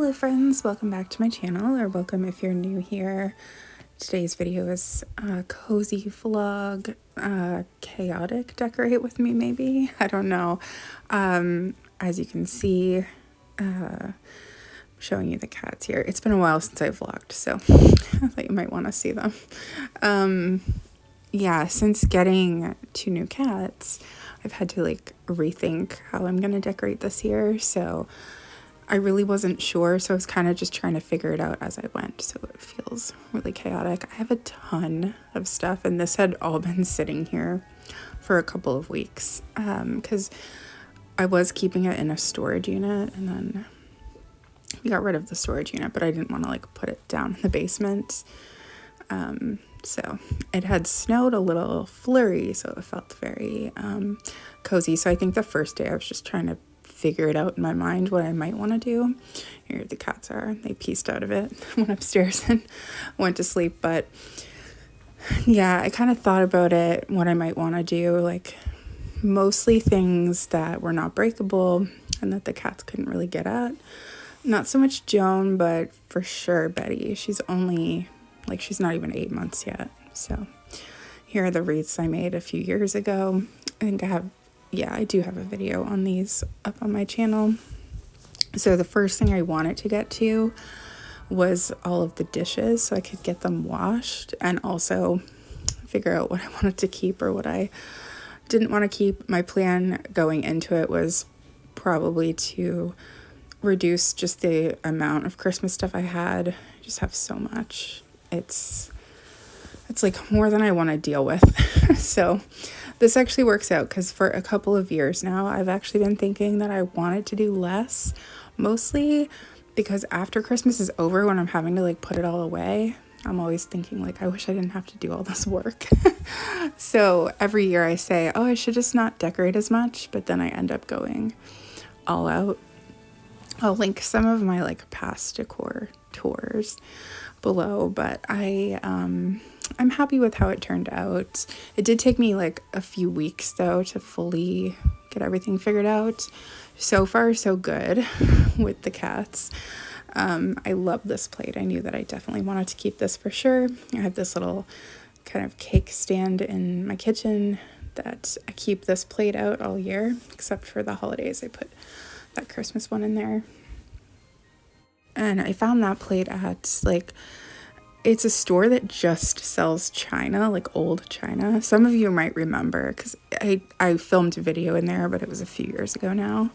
Hello friends, welcome back to my channel, or welcome if you're new here. Today's video is a cozy vlog, chaotic decorate with me maybe, I don't know. As you can see, I'm showing you the cats here. It's been a while since I vlogged, so I thought you might want to see them. Yeah, since getting 2 new cats, I've had to like rethink how I'm gonna decorate this year, so I really wasn't sure, so I was kind of just trying to figure it out as I went, so it feels really chaotic. I have a ton of stuff, and this had all been sitting here for a couple of weeks, because I was keeping it in a storage unit, and then we got rid of the storage unit, but I didn't want to like put it down in the basement. So it had snowed a little flurry, so it felt very cozy. So I think the first day I was just trying to figure it out in my mind what I might want to do. Here the cats are. They pieced out of it, went upstairs and went to sleep. But yeah, I kind of thought about it, what I might want to do, like mostly things that were not breakable and that the cats couldn't really get at. Not so much Joan, but for sure Betty. She's only, like, she's not even 8 months yet. So here are the wreaths I made a few years ago. I think I do have a video on these up on my channel. So the first thing I wanted to get to was all of the dishes so I could get them washed and also figure out what I wanted to keep or what I didn't want to keep. My plan going into it was probably to reduce just the amount of Christmas stuff I had. I just have so much. It's like more than I want to deal with. So this actually works out because for a couple of years now, I've actually been thinking that I wanted to do less, mostly because after Christmas is over, when I'm having to like put it all away, I'm always thinking like, I wish I didn't have to do all this work. So every year I say, oh, I should just not decorate as much, but then I end up going all out. I'll link some of my like past decor tours below, but I'm happy with how it turned out. It did take me like a few weeks though to fully get everything figured out. So far so good with the cats. I love this plate. I knew that I definitely wanted to keep this for sure. I have this little kind of cake stand in my kitchen that I keep this plate out all year, except for the holidays. I put that Christmas one in there. And I found that plate at like, it's a store that just sells china, like old china. Some of you might remember because I filmed a video in there, but it was a few years ago now.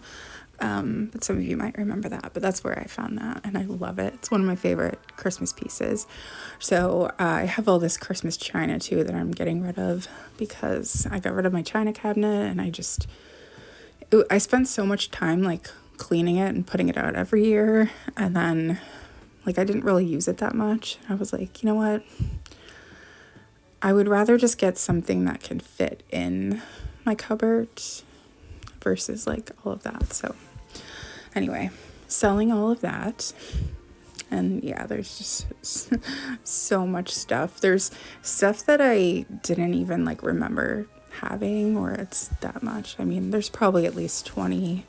But some of you might remember that, but that's where I found that and I love it. It's one of my favorite Christmas pieces. So I have all this Christmas china too that I'm getting rid of because I got rid of my china cabinet and I spent so much time like cleaning it and putting it out every year, and then like I didn't really use it that much. I was like, you know what, I would rather just get something that could fit in my cupboard versus like all of that. So anyway, selling all of that, and yeah, there's just so much stuff. There's stuff that I didn't even like remember having, or it's that much. I mean, there's probably at least 20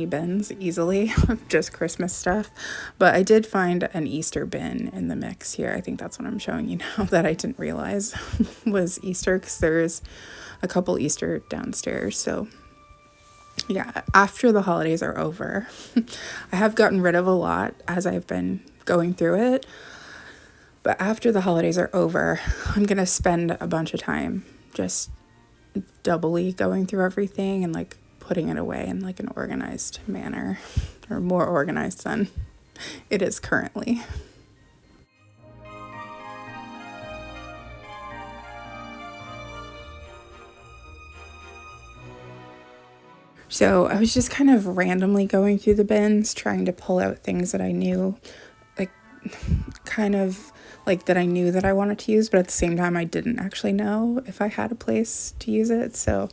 bins easily of just Christmas stuff, but I did find an Easter bin in the mix here. I think that's what I'm showing you now that I didn't realize was Easter, because there's a couple Easter downstairs. So yeah, after the holidays are over, I have gotten rid of a lot as I've been going through it, but after the holidays are over, I'm gonna spend a bunch of time just doubly going through everything and like putting it away in like an organized manner, or more organized than it is currently. So I was just kind of randomly going through the bins, trying to pull out things that I knew, like kind of like that I knew that I wanted to use, but at the same time I didn't actually know if I had a place to use it. So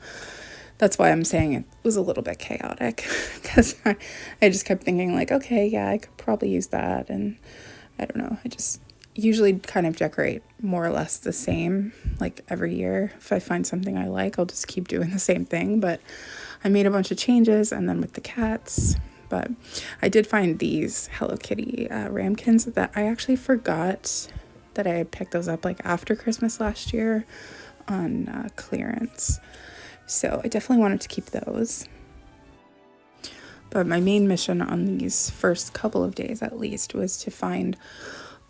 that's why I'm saying it was a little bit chaotic, because I just kept thinking like, okay, yeah, I could probably use that. And I don't know, I just usually kind of decorate more or less the same like every year. If I find something I like, I'll just keep doing the same thing. But I made a bunch of changes, and then with the cats, But I did find these Hello Kitty ramekins that I actually forgot that I had picked those up like after Christmas last year on clearance. So I definitely wanted to keep those. But my main mission on these first couple of days at least was to find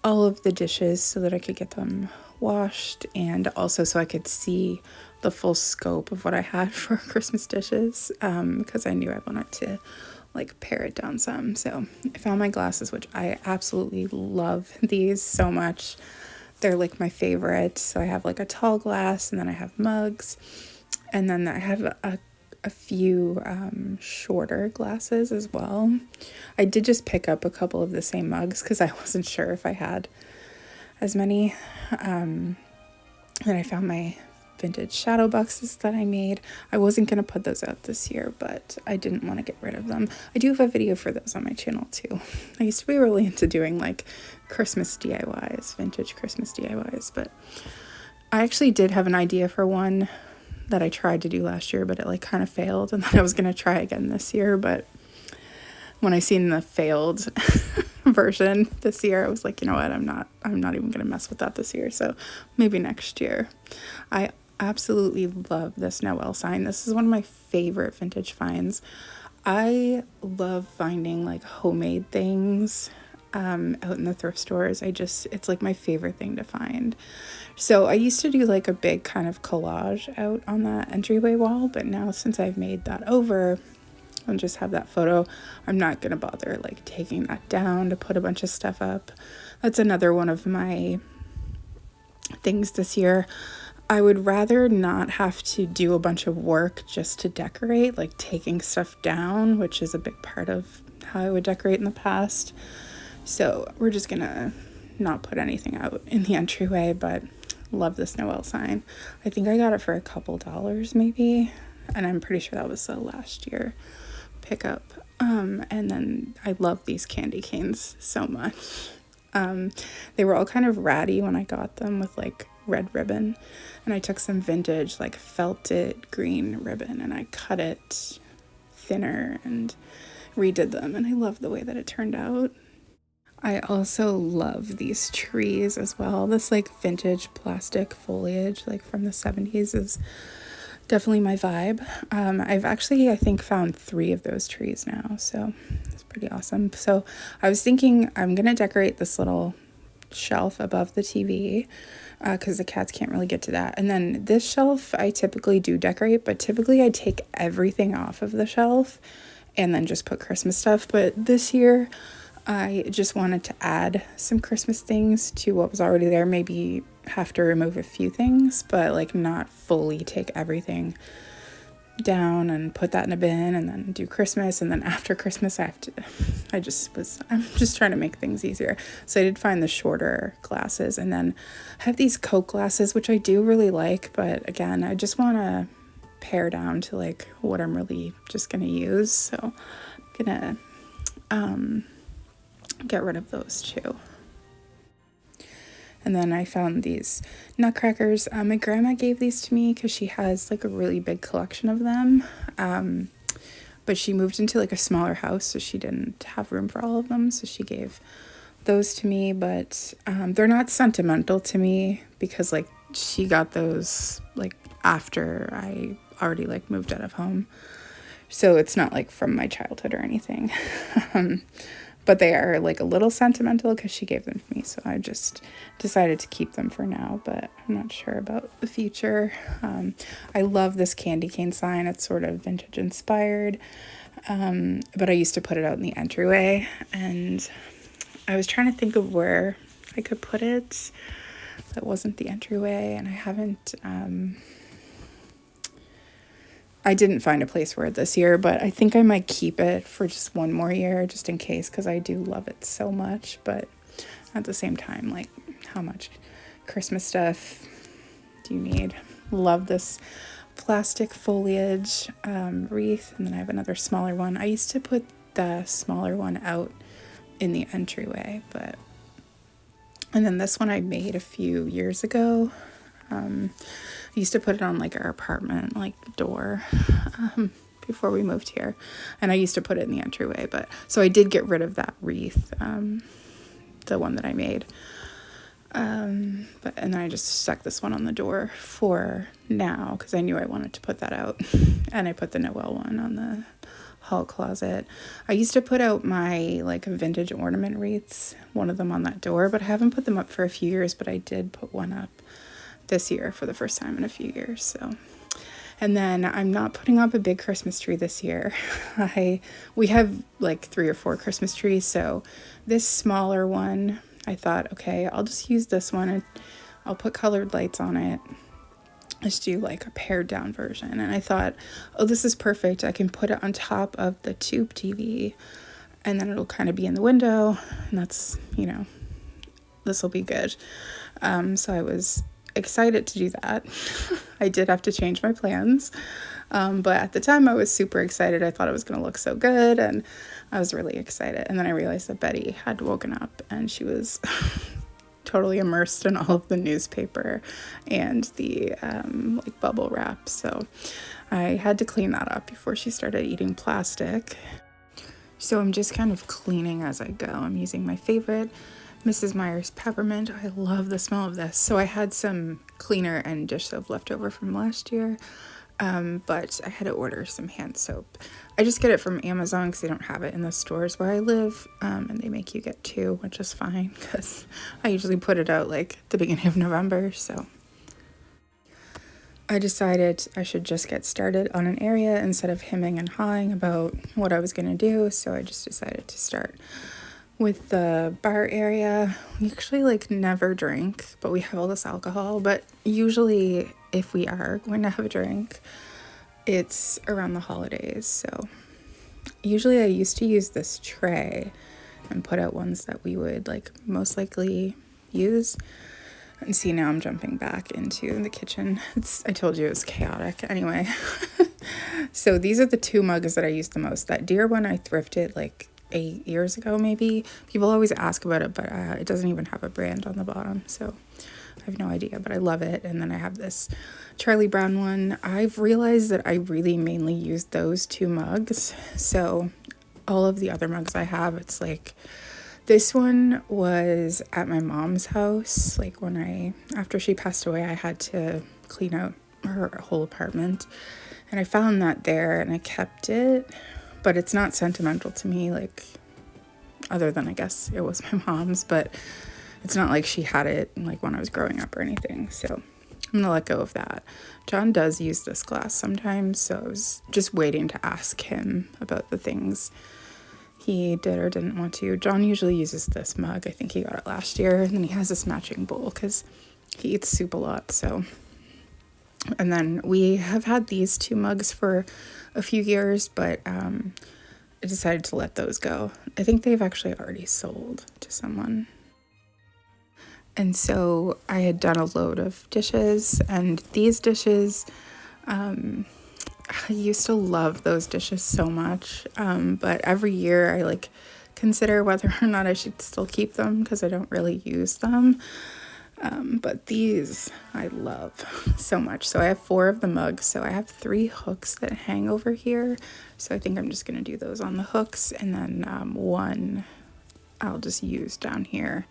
all of the dishes so that I could get them washed, and also so I could see the full scope of what I had for Christmas dishes, because I knew I wanted to like pare it down some. So I found my glasses, which I absolutely love these so much. They're like my favorite. So I have like a tall glass, and then I have mugs, and then I have a few shorter glasses as well. I did just pick up a couple of the same mugs because I wasn't sure if I had as many. Then I found my vintage shadow boxes that I made. I wasn't going to put those out this year, but I didn't want to get rid of them. I do have a video for those on my channel too. I used to be really into doing like Christmas DIYs, vintage Christmas DIYs, but I actually did have an idea for one that I tried to do last year, but it like kind of failed, and then I was going to try again this year, but when I seen the failed version this year, I was like, you know what, I'm not even going to mess with that this year, so maybe next year. I absolutely love this Noel sign. This is one of my favorite vintage finds. I love finding like homemade things out in the thrift stores. It's like my favorite thing to find. So I used to do like a big kind of collage out on that entryway wall, but now since I've made that over and just have that photo, I'm not gonna bother like taking that down to put a bunch of stuff up. That's another one of my things this year. I would rather not have to do a bunch of work just to decorate, like taking stuff down, which is a big part of how I would decorate in the past. So we're just gonna not put anything out in the entryway, but love this Noel sign. I think I got it for a couple dollars maybe, and I'm pretty sure that was the last year pickup. And then I love these candy canes so much. They were all kind of ratty when I got them with like red ribbon, and I took some vintage like felted green ribbon and I cut it thinner and redid them, and I love the way that it turned out. I also love these trees as well. This like vintage plastic foliage like from the 70s is definitely my vibe. I've actually, I think, found 3 of those trees now, so it's pretty awesome. So I was thinking I'm gonna decorate this little shelf above the TV because the cats can't really get to that. And then this shelf I typically do decorate, but typically I take everything off of the shelf and then just put Christmas stuff. But this year I just wanted to add some Christmas things to what was already there. Maybe have to remove a few things, but like not fully take everything down and put that in a bin and then do Christmas. And then after Christmas I'm just trying to make things easier. So I did find the shorter glasses, and then I have these Coke glasses, which I do really like, but again, I just want to pare down to like what I'm really just going to use. So I'm going to get rid of those too. And then I found these nutcrackers. My grandma gave these to me because she has like a really big collection of them. But she moved into like a smaller house, so she didn't have room for all of them. So she gave those to me, but they're not sentimental to me because like she got those like after I already like moved out of home. So it's not like from my childhood or anything. But they are like a little sentimental because she gave them to me, so I just decided to keep them for now, but I'm not sure about the future. I love this candy cane sign. It's sort of vintage inspired, but I used to put it out in the entryway, and I was trying to think of where I could put it that wasn't the entryway, and I didn't find a place for it this year, but I think I might keep it for just one more year just in case, because I do love it so much. But at the same time, like, how much Christmas stuff do you need? Love this plastic foliage wreath, and then I have another smaller one. I used to put the smaller one out in the entryway, and then this one I made a few years ago. I used to put it on like our apartment like door before we moved here. And I used to put it in the entryway, but so I did get rid of that wreath, the one that I made. And then I just stuck this one on the door for now because I knew I wanted to put that out. And I put the Noel one on the hall closet. I used to put out my like vintage ornament wreaths, one of them on that door, but I haven't put them up for a few years, but I did put one up this year for the first time in a few years. So, and then I'm not putting up a big Christmas tree this year. We have like 3 or 4 Christmas trees, so this smaller one, I thought, okay, I'll just use this one and I'll put colored lights on it. Just do like a pared down version. And I thought, oh, this is perfect. I can put it on top of the tube TV and then it'll kind of be in the window. And that's, you know, this will be good. So I was excited to do that. I did have to change my plans. But at the time I was super excited. I thought it was going to look so good and I was really excited. And then I realized that Betty had woken up and she was totally immersed in all of the newspaper and the like bubble wrap. So I had to clean that up before she started eating plastic. So I'm just kind of cleaning as I go. I'm using my favorite Mrs. Meyer's peppermint. I love the smell of this. So I had some cleaner and dish soap left over from last year. But I had to order some hand soap. I just get it from Amazon because they don't have it in the stores where I live, and they make you get 2, which is fine because I usually put it out like the beginning of November. So I decided I should just get started on an area instead of hemming and hawing about what I was going to do. So I just decided to start with the bar area. We actually like never drink, but we have all this alcohol. But usually if we are going to have a drink, it's around the holidays. So usually I used to use this tray and put out ones that we would like most likely use. And see, now I'm jumping back into the kitchen. I told you it was chaotic. Anyway, so these are the 2 mugs that I use the most. That deer one I thrifted like 8 years ago maybe. People always ask about it, but it doesn't even have a brand on the bottom, so I have no idea, but I love it. And then I have this Charlie Brown one. I've realized that I really mainly use those 2 mugs. So all of the other mugs I have, it's like, this one was at my mom's house. Like after she passed away, I had to clean out her whole apartment. And I found that there and I kept it, but it's not sentimental to me, like, other than I guess it was my mom's, but it's not like she had it like when I was growing up or anything. So I'm gonna let go of that. John does use this glass sometimes, so I was just waiting to ask him about the things he did or didn't want to. John usually uses this mug. I think he got it last year, and then he has this matching bowl because he eats soup a lot. So, and then we have had these 2 mugs for a few years, but I decided to let those go. I think they've actually already sold to someone. And so I had done a load of dishes, and these dishes, I used to love those dishes so much, but every year I like consider whether or not I should still keep them because I don't really use them. But these I love so much. So I have 4 of the mugs. So I have 3 hooks that hang over here. So I think I'm just going to do those on the hooks. And then 1 I'll just use down here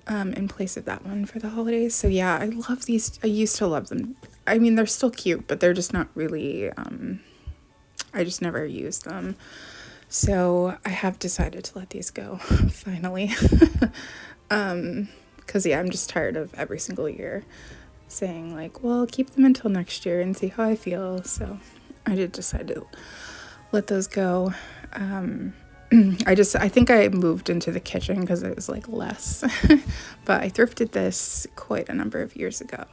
in place of that one for the holidays. So yeah, I love these. I used to love them. I mean, they're still cute, but they're just not really, I just never used them. So I have decided to let these go finally. Because, yeah, I'm just tired of every single year saying, like, well, keep them until next year and see how I feel. So I did decide to let those go. I think I moved into the kitchen because it was, like, less. But I thrifted this quite a number of years ago,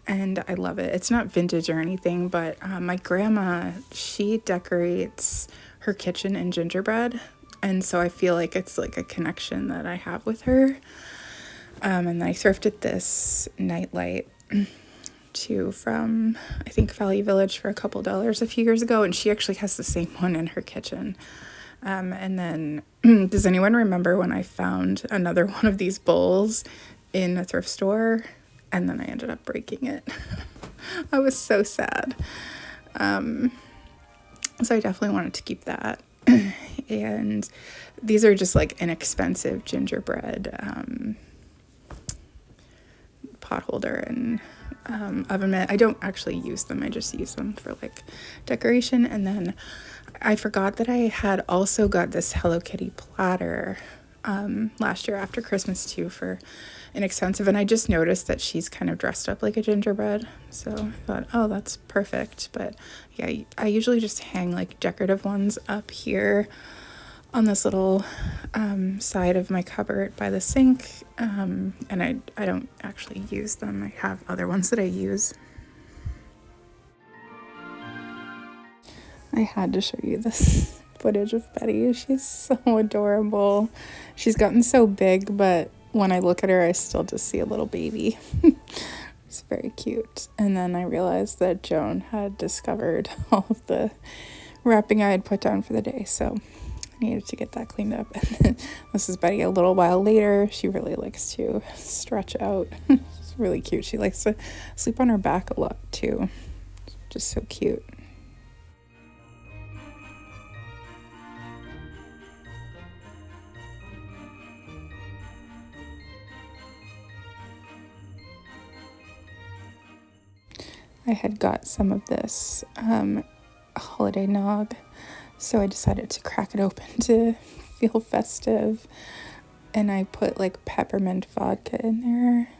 and I love it. It's not vintage or anything, but my grandma, she decorates her kitchen in gingerbread. And so I feel like it's, like, a connection that I have with her. And I thrifted this nightlight too from, I think, Value Village for a couple dollars a few years ago. And she actually has the same one in her kitchen. And then, does anyone remember when I found another one of these bowls in a thrift store? And then I ended up breaking it. I was so sad. So I definitely wanted to keep that. And these are just like inexpensive gingerbread pot holder and oven mitt. I don't actually use them. I just use them for like decoration. And then I forgot that I had also got this Hello Kitty platter last year after Christmas too for inexpensive, and I just noticed that she's kind of dressed up like a gingerbread, so I thought, oh, that's perfect. But yeah, I usually just hang like decorative ones up here on this little side of my cupboard by the sink, and I don't actually use them. I have other ones that I use. I had to show you this footage of Betty. She's so adorable. She's gotten so big, but when I look at her, I still just see a little baby. It's very cute. And then I realized that Joan had discovered all of the wrapping I had put down for the day, so I needed to get that cleaned up. And then this is Betty a little while later. She really likes to stretch out. It's really cute. She likes to sleep on her back a lot too. Just so cute. I had got some of this holiday nog, so I decided to crack it open to feel festive, and I put like peppermint vodka in there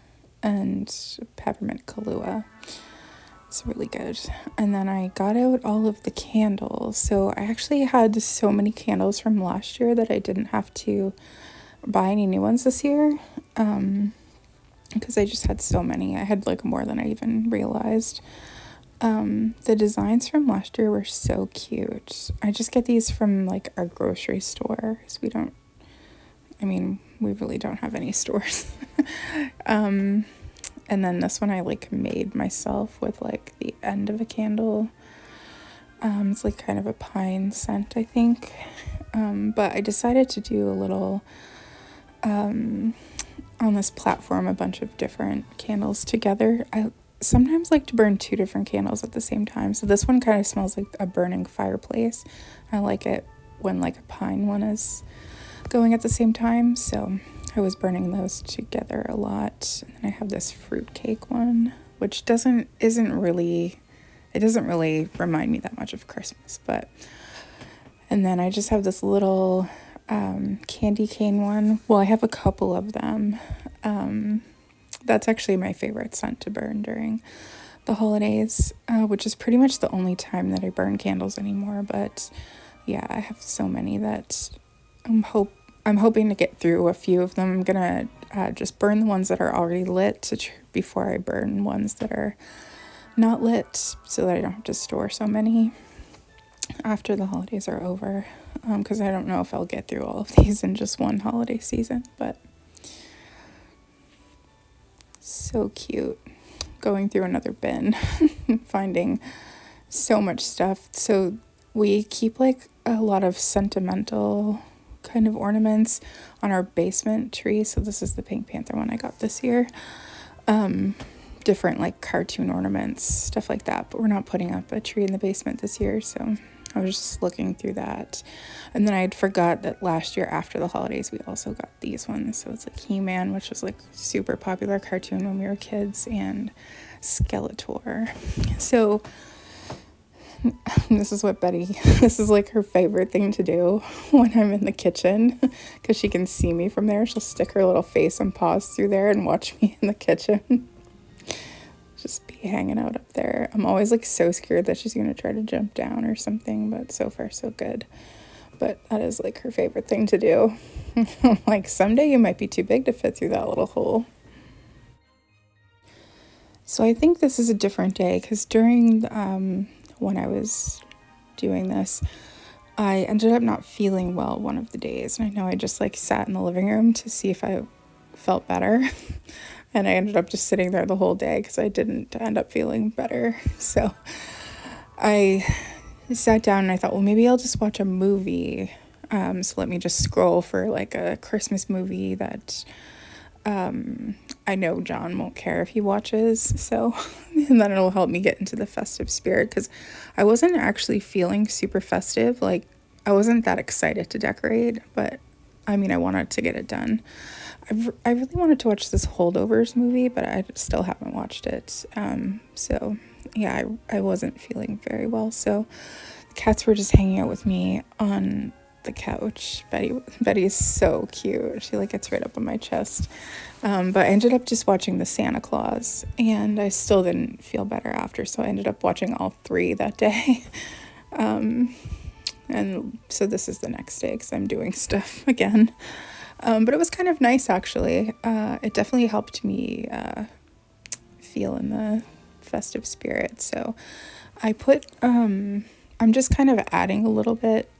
and peppermint Kahlua. It's really good. And then I got out all of the candles, so I actually had so many candles from last year that I didn't have to buy any new ones this year, because I just had so many. I had like more than I even realized. The designs from last year were so cute. I just get these from like our grocery store, because we really don't have any stores. And then this one I like made myself with like the end of a candle. It's like kind of a pine scent, I think. But I decided to do a little on this platform, a bunch of different candles together. I sometimes like to burn 2 different candles at the same time. So this one kind of smells like a burning fireplace. I like it when like a pine one is going at the same time. So I was burning those together a lot. And then I have this fruitcake one, which doesn't really remind me that much of Christmas, and then I just have this little candy cane one. Well, I have a couple of them. That's actually my favorite scent to burn during the holidays, which is pretty much the only time that I burn candles anymore. But yeah, I have so many that I'm hoping to get through a few of them. I'm gonna just burn the ones that are already lit before I burn ones that are not lit, so that I don't have to store so many after the holidays are over, because I don't know if I'll get through all of these in just one holiday season. But so cute. Going through another bin, finding so much stuff. So we keep like a lot of sentimental kind of ornaments on our basement tree. So this is the Pink Panther one I got this year. Different like cartoon ornaments, stuff like that. But we're not putting up a tree in the basement this year, so I was just looking through that. And then I had forgot that last year after the holidays we also got these ones. So it's like He-Man, which was like super popular cartoon when we were kids, and Skeletor. So this is like her favorite thing to do when I'm in the kitchen, because she can see me from there. She'll stick her little face and paws through there and watch me in the kitchen. Just be hanging out up there. I'm always like so scared that she's gonna try to jump down or something, but so far so good. But that is like her favorite thing to do. Like, someday you might be too big to fit through that little hole. So I think this is a different day, because during when I was doing this, I ended up not feeling well one of the days, and I know I just like sat in the living room to see if I felt better. And I ended up just sitting there the whole day because I didn't end up feeling better. So I sat down and I thought, well, maybe I'll just watch a movie. So let me just scroll for like a Christmas movie that I I know John won't care if he watches, so, and then it'll help me get into the festive spirit, because I wasn't actually feeling super festive. Like, I wasn't that excited to decorate, but I mean, I wanted to get it done. I really wanted to watch this Holdovers movie, but I still haven't watched it. So yeah, I wasn't feeling very well. So the cats were just hanging out with me on the couch. Betty is so cute. She like gets right up on my chest. But I ended up just watching the Santa Claus, and I still didn't feel better after. So I ended up watching all 3 that day. And so this is the next day because I'm doing stuff again. But it was kind of nice, actually. It definitely helped me feel in the festive spirit. So I put, I'm just kind of adding a little bit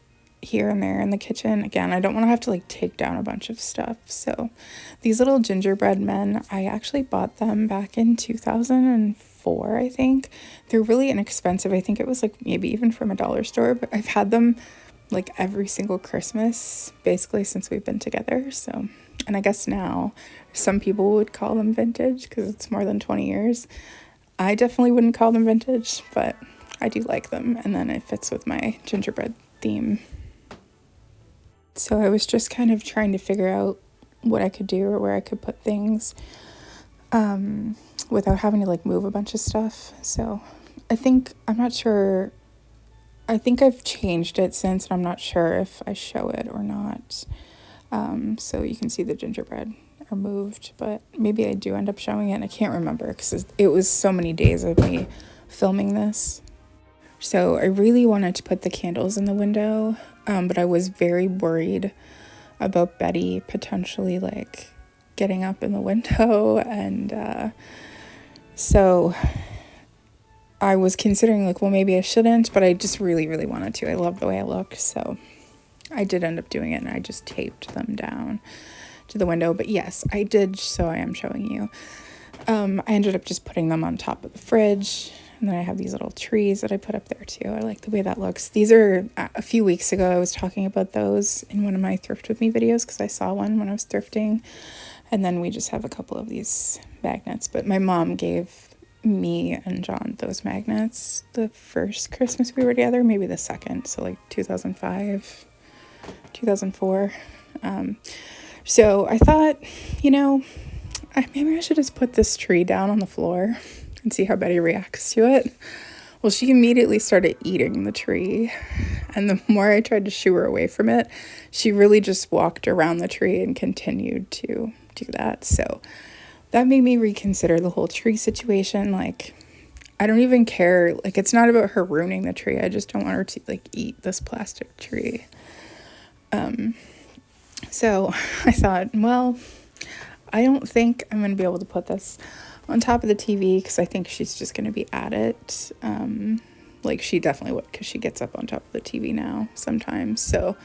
here and there in the kitchen. Again, I don't want to have to like take down a bunch of stuff. So these little gingerbread men, I actually bought them back in 2004, I think. They're really inexpensive. I think it was like maybe even from a dollar store, but I've had them like every single Christmas basically since we've been together. So, and I guess now some people would call them vintage because it's more than 20 years. I definitely wouldn't call them vintage, but I do like them, and then it fits with my gingerbread theme. So I was just kind of trying to figure out what I could do or where I could put things without having to like move a bunch of stuff. So I'm not sure. I think I've changed it since, and I'm not sure if I show it or not. So you can see the gingerbread are moved, but maybe I do end up showing it, and I can't remember because it was so many days of me filming this. So I really wanted to put the candles in the window, but I was very worried about Betty potentially like getting up in the window, and so I was considering like, well, maybe I shouldn't, but I just really, really wanted to. I love the way it looked, so I did end up doing it, and I just taped them down to the window. But yes, I did, so I am showing you. I ended up just putting them on top of the fridge, and then I have these little trees that I put up there too. I like the way that looks. These are, a few weeks ago, I was talking about those in one of my Thrift With Me videos because I saw one when I was thrifting, and then we just have a couple of these magnets. But my mom gave me and John those magnets the first Christmas we were together, maybe the second, so like 2005, 2004. So I thought, maybe I should just put this tree down on the floor and see how Betty reacts to it. Well, she immediately started eating the tree, and the more I tried to shoo her away from it, she really just walked around the tree and continued to do that. So that made me reconsider the whole tree situation. Like, I don't even care. Like, it's not about her ruining the tree. I just don't want her to, like, eat this plastic tree. So I thought, well, I don't think I'm going to be able to put this on top of the TV because I think she's just going to be at it. Like, she definitely would, because she gets up on top of the TV now sometimes. So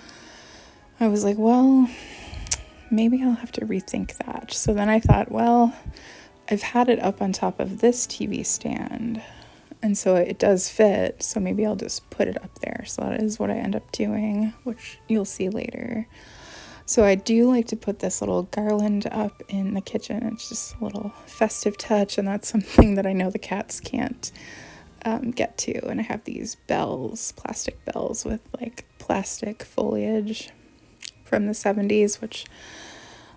I was like, well, maybe I'll have to rethink that. So then I thought, well, I've had it up on top of this TV stand, and so it does fit, so maybe I'll just put it up there. So that is what I end up doing, which you'll see later. So I do like to put this little garland up in the kitchen. It's just a little festive touch, and that's something that I know the cats can't get to. And I have these bells, plastic bells with like plastic foliage from the 70s, which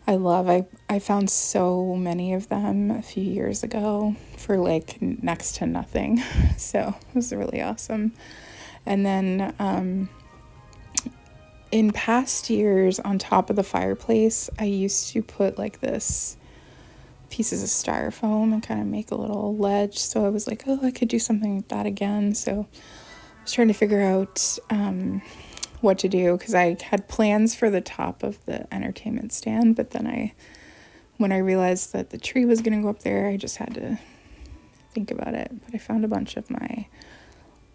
I love. I found so many of them a few years ago for like next to nothing. So it was really awesome. And then in past years, on top of the fireplace, I used to put like this pieces of styrofoam and kind of make a little ledge. So I was like, oh, I could do something like that again. So I was trying to figure out what to do, because I had plans for the top of the entertainment stand, but then when I realized that the tree was going to go up there, I just had to think about it. But I found a bunch of my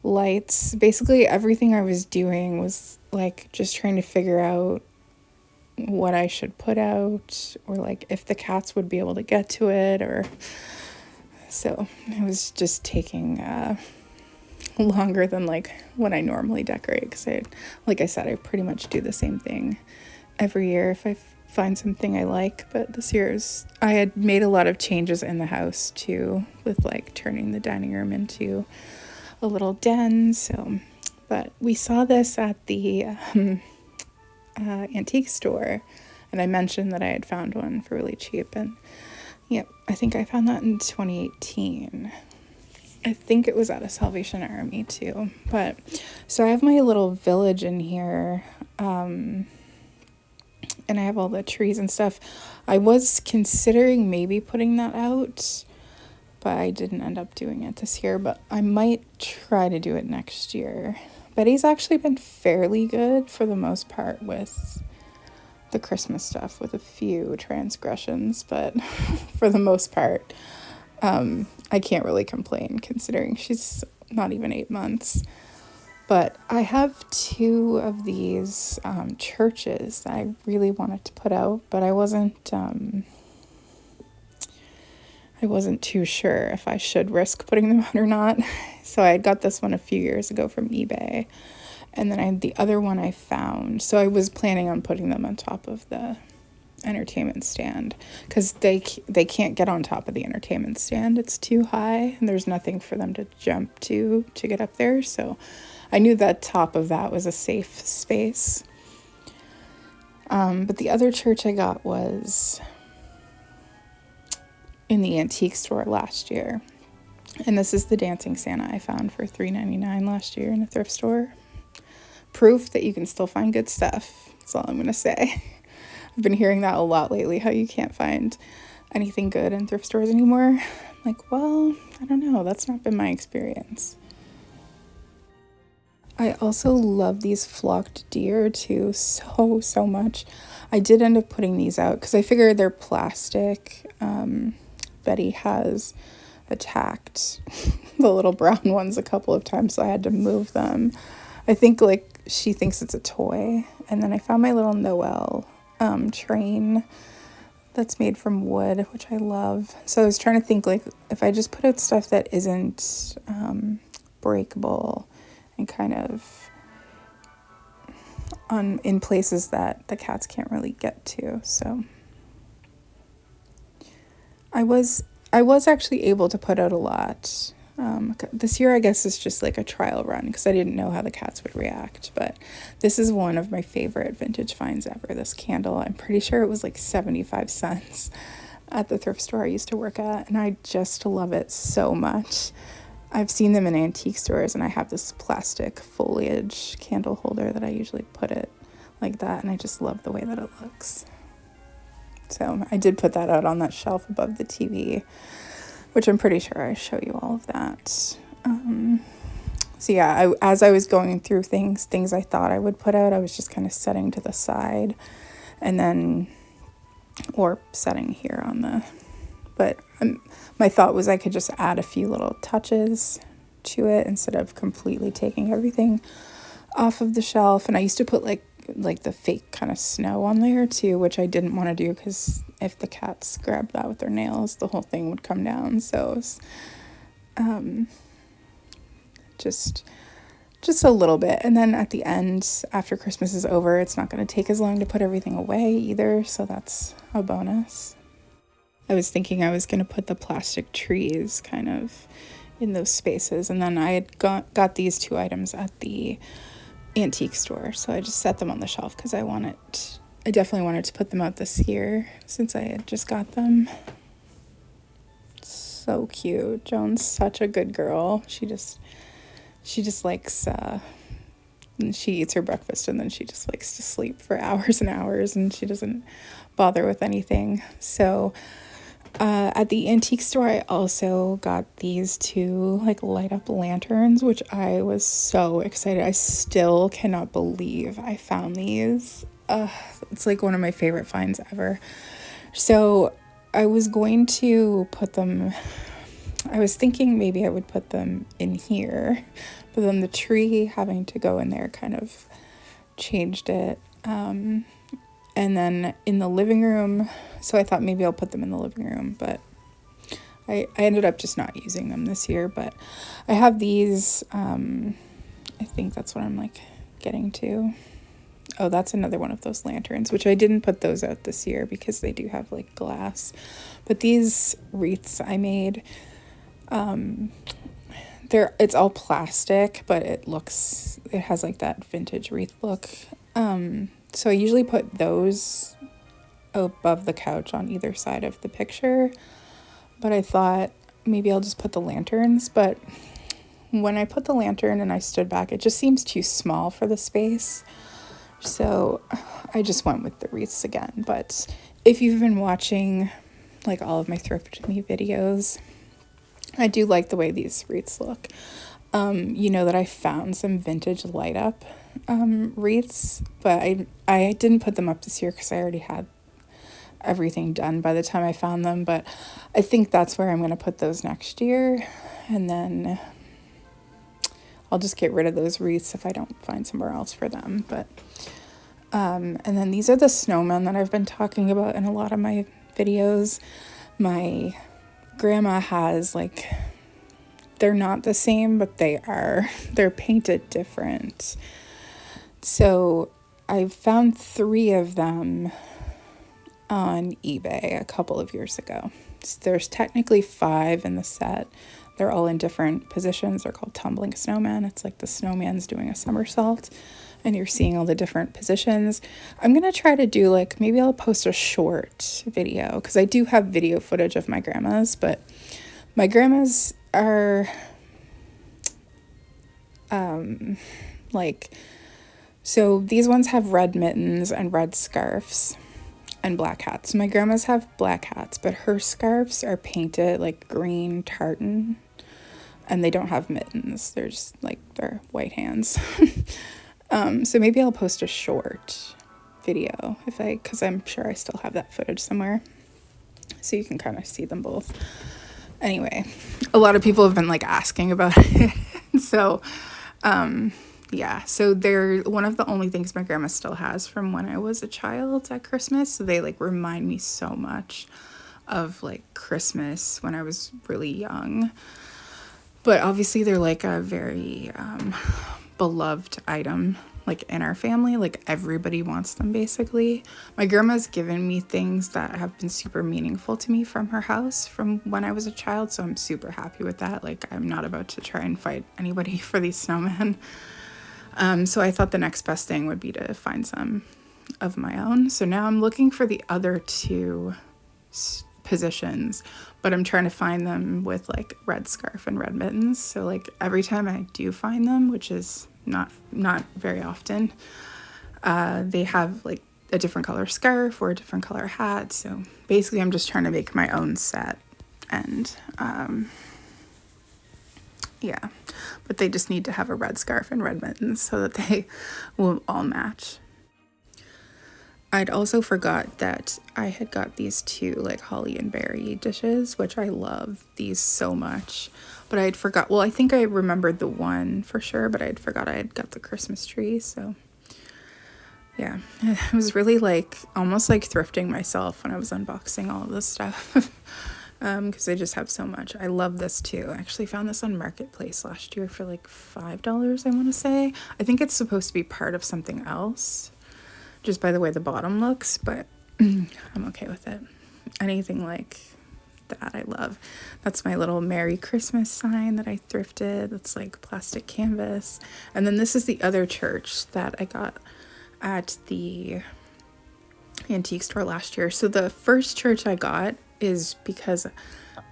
lights. Basically everything I was doing was like just trying to figure out what I should put out, or like if the cats would be able to get to it, or so it was just taking longer than like when I normally decorate, because like I said, I pretty much do the same thing every year. If I find something I like. But this year's, I had made a lot of changes in the house too, with like turning the dining room into a little den. So, but we saw this at the antique store, and I mentioned that I had found one for really cheap, and yep, I think I found that in 2018. I think it was at a Salvation Army too. But so I have my little village in here, and I have all the trees and stuff. I was considering maybe putting that out, but I didn't end up doing it this year. But I might try to do it next year. Betty's actually been fairly good for the most part with the Christmas stuff, with a few transgressions, but for the most part, I can't really complain considering she's not even 8 months. But I have 2 of these churches that I really wanted to put out, but I wasn't too sure if I should risk putting them out or not. So I got this one a few years ago from eBay, and then I had the other one I found. So I was planning on putting them on top of the entertainment stand, because they can't get on top of the entertainment stand. It's too high, and there's nothing for them to jump to get up there. So I knew that top of that was a safe space. But the other church I got was in the antique store last year. And this is the dancing Santa I found for $3.99 last year in a thrift store. Proof that you can still find good stuff. That's all I'm going to say. I've been hearing that a lot lately, how you can't find anything good in thrift stores anymore. I'm like, well, I don't know. That's not been my experience. I also love these flocked deer too so much. I did end up putting these out because I figured they're plastic. Betty has attacked the little brown ones a couple of times, so I had to move them. I think like she thinks it's a toy. And then I found my little Noel train that's made from wood, which I love. So I was trying to think like if I just put out stuff that isn't breakable and kind of in places that the cats can't really get to. So I was actually able to put out a lot. This year, I guess, is just like a trial run because I didn't know how the cats would react. But this is one of my favorite vintage finds ever, this candle. I'm pretty sure it was like 75 cents at the thrift store I used to work at, and I just love it so much. I've seen them in antique stores, and I have this plastic foliage candle holder that I usually put it like that, and I just love the way that it looks. So I did put that out on that shelf above the TV, which I'm pretty sure I show you all of that. So yeah, as I was going through things I thought I would put out, I was just kind of setting to the side, and then, or setting here on the, but my thought was I could just add a few little touches to it instead of completely taking everything off of the shelf. And I used to put like the fake kind of snow on there too, which I didn't want to do because if the cats grabbed that with their nails, the whole thing would come down. So it was, just a little bit. And then at the end, after Christmas is over, it's not going to take as long to put everything away either, so that's a bonus. I was thinking I was going to put the plastic trees kind of in those spaces, and then I had got these 2 items at the antique store, so I just set them on the shelf because I definitely wanted to put them out this year since I had just got them. So cute. Joan's such a good girl. She just likes she eats her breakfast and then she just likes to sleep for hours and hours, and she doesn't bother with anything. So at the antique store, I also got these 2 like light up lanterns, which I was so excited. I still cannot believe I found these. It's like one of my favorite finds ever. So I was going to put them, I was thinking maybe I would put them in here, but then the tree having to go in there kind of changed it. And then in the living room, so I thought maybe I'll put them in the living room, but I ended up just not using them this year. But I have these, I think that's what I'm like getting to. Oh, that's another one of those lanterns, which I didn't put those out this year because they do have like glass. But these wreaths I made, it's all plastic, but it has like that vintage wreath look. So I usually put those above the couch on either side of the picture, but I thought maybe I'll just put the lanterns. But when I put the lantern and I stood back, it just seems too small for the space. So I just went with the wreaths again. But if you've been watching like all of my Thrift Me videos, I do like the way these wreaths look. You know that I found some vintage light up wreaths, but I didn't put them up this year because I already had everything done by the time I found them. But I think that's where I'm going to put those next year, and then I'll just get rid of those wreaths if I don't find somewhere else for them. But and then these are the snowmen that I've been talking about in a lot of my videos. My grandma has like, they're not the same, but they're painted different. So I found 3 of them on eBay a couple of years ago. So there's technically 5 in the set. They're all in different positions. They're called tumbling snowmen. It's like the snowman's doing a somersault and you're seeing all the different positions. I'm going to try to do like, maybe I'll post a short video because I do have video footage of my grandma's, but my grandma's are so these ones have red mittens and red scarves and black hats. My grandma's have black hats, but her scarves are painted like green tartan and they don't have mittens. They're just like, they're white hands. So maybe I'll post a short video because I'm sure I still have that footage somewhere so you can kind of see them both. Anyway, a lot of people have been like asking about it. So, yeah, so they're one of the only things my grandma still has from when I was a child at Christmas. So they like remind me so much of like Christmas when I was really young. But obviously they're like a very beloved item like in our family. Like everybody wants them basically. My grandma's given me things that have been super meaningful to me from her house from when I was a child. So I'm super happy with that. Like I'm not about to try and fight anybody for these snowmen. So I thought the next best thing would be to find some of my own. So now I'm looking for the other 2 positions, but I'm trying to find them with like red scarf and red mittens. So like every time I do find them, which is not very often, they have like a different color scarf or a different color hat. So basically I'm just trying to make my own set, and yeah, but they just need to have a red scarf and red mittens so that they will all match. I'd also forgot that I had got these 2 like holly and berry dishes, which I love these so much. But I had forgot, well, I think I remembered the one for sure, but I had forgot I had got the Christmas tree. So yeah, it was really like almost like thrifting myself when I was unboxing all of this stuff. Because I just have so much. I love this too. I actually found this on Marketplace last year for like $5, I want to say. I think it's supposed to be part of something else, just by the way the bottom looks, but I'm okay with it. Anything like that I love. That's my little Merry Christmas sign that I thrifted. That's like plastic canvas. And then this is the other church that I got at the antique store last year. So the first church I got is because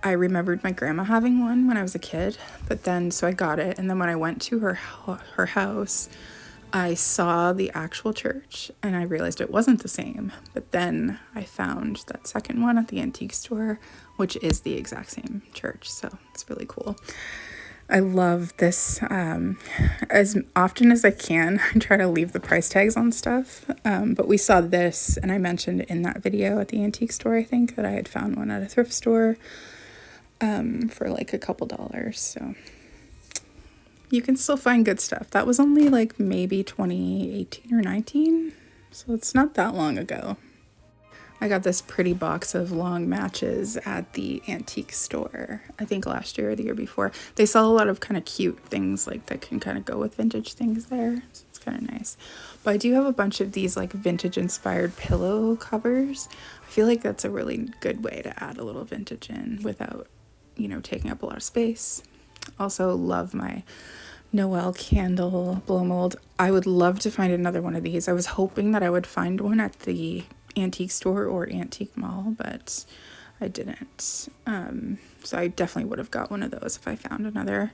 I remembered my grandma having one when I was a kid, but then so I got it, and then when I went to her house, I saw the actual church and I realized it wasn't the same. But then I found that second one at the antique store, which is the exact same church. So it's really cool. I love this. As often as I can, I try to leave the price tags on stuff. But we saw this, and I mentioned in that video at the antique store, I think, that I had found one at a thrift store for like a couple dollars. So you can still find good stuff. That was only like maybe 2018 or 19, so it's not that long ago. I got this pretty box of long matches at the antique store, I think last year or the year before. They sell a lot of kind of cute things like that can kind of go with vintage things there. So it's kind of nice. But I do have a bunch of these like vintage inspired pillow covers. I feel like that's a really good way to add a little vintage in without, you know, taking up a lot of space. Also love my Noel candle blow mold. I would love to find another one of these. I was hoping that I would find one at the antique store or antique mall, but I didn't. So I definitely would have got one of those if I found another.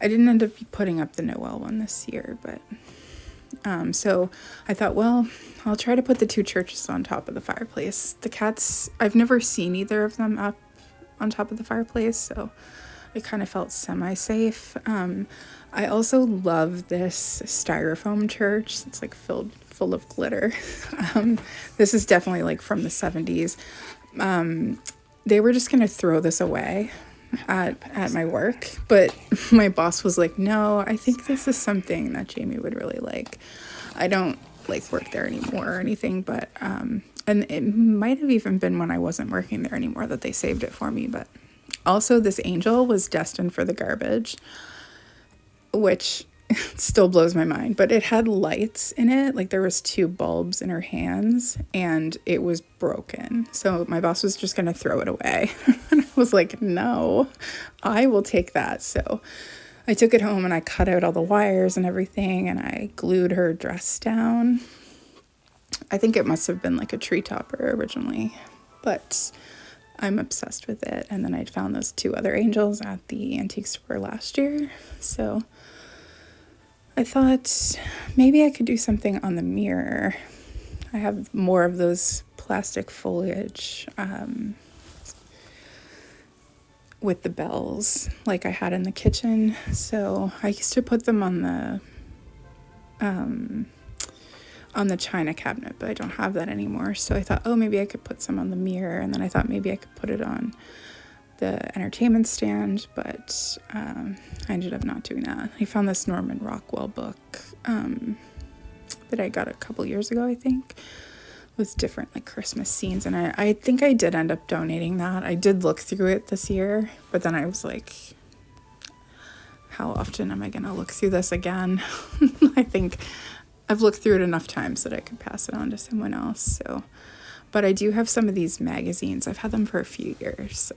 I didn't end up putting up the Noel one this year, but so I thought, well, I'll try to put the two churches on top of the fireplace. The cats, I've never seen either of them up on top of the fireplace, so it kind of felt semi-safe. I also love this styrofoam church. It's like full of glitter. This is definitely like from the 70s. They were just going to throw this away at my work, but my boss was like, no, I think this is something that Jamie would really like. I don't like work there anymore or anything, but and it might have even been when I wasn't working there anymore that they saved it for me. But also this angel was destined for the garbage, which still blows my mind, but it had lights in it. Like there was two bulbs in her hands and it was broken. So my boss was just going to throw it away. And I was like, no, I will take that. So I took it home and I cut out all the wires and everything, and I glued her dress down. I think it must have been like a tree topper originally, but I'm obsessed with it. And then I found those two other angels at the antique store last year. So I thought maybe I could do something on the mirror. I have more of those plastic foliage with the bells like I had in the kitchen. So I used to put them on the china cabinet, but I don't have that anymore. So I thought, oh, maybe I could put some on the mirror. And then I thought maybe I could put it on the entertainment stand, but I ended up not doing that. I found this Norman Rockwell book that I got a couple years ago, I think, with different like Christmas scenes, and I think I did end up donating that. I did look through it this year, but then I was like, how often am I gonna look through this again? I think I've looked through it enough times that I could pass it on to someone else. So, but I do have some of these magazines. I've had them for a few years.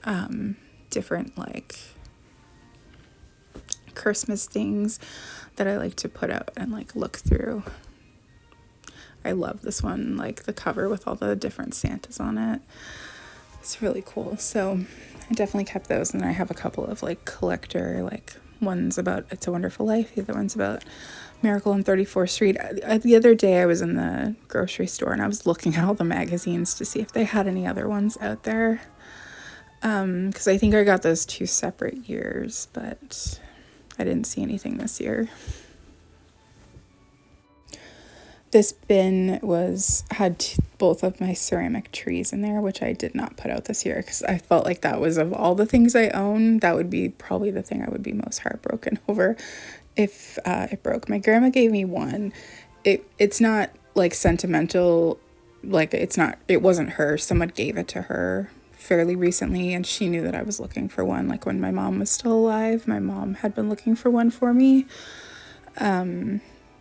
Different like Christmas things that I like to put out and like look through. I love this one, like the cover with all the different Santas on it. It's really cool. So I definitely kept those, and I have a couple of like collector, like one's about It's a Wonderful Life, the other one's about Miracle on 34th Street. The other day I was in the grocery store and I was looking at all the magazines to see if they had any other ones out there. Because I think I got those 2 separate years, but I didn't see anything this year. This bin had both of my ceramic trees in there, which I did not put out this year because I felt like that was, of all the things I own, that would be probably the thing I would be most heartbroken over if it broke. My grandma gave me one. It's not like sentimental, like it wasn't her. Someone gave it to her fairly recently, and she knew that I was looking for one. Like when my mom was still alive, my mom had been looking for one for me.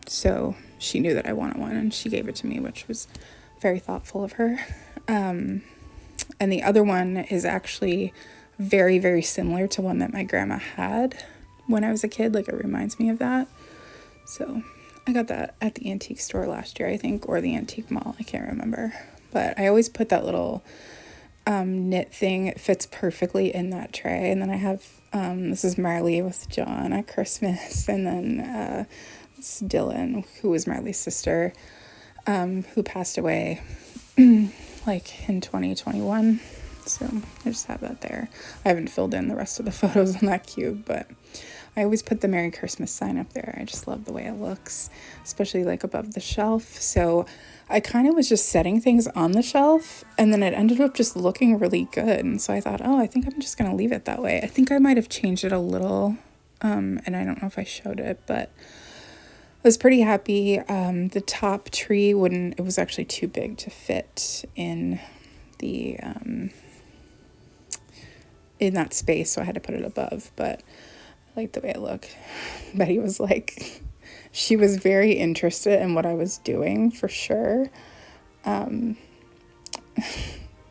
So she knew that I wanted one and she gave it to me, which was very thoughtful of her. And the other one is actually very, very similar to one that my grandma had when I was a kid. Like it reminds me of that. So I got that at the antique store last year, I think, or the antique mall. I can't remember. But I always put that little knit thing. It fits perfectly in that tray. And then I have, this is Marley with John at Christmas. And then it's Dylan, who was Marley's sister, who passed away like in 2021. So I just have that there. I haven't filled in the rest of the photos on that cube, but I always put the Merry Christmas sign up there. I just love the way it looks, especially like above the shelf. So I kind of was just setting things on the shelf, and then it ended up just looking really good. And so I thought, oh, I think I'm just going to leave it that way. I think I might have changed it a little, and I don't know if I showed it, but I was pretty happy. The top tree it was actually too big to fit in the in that space, so I had to put it above, but I liked the way it looked. Betty was like, she was very interested in what I was doing for sure.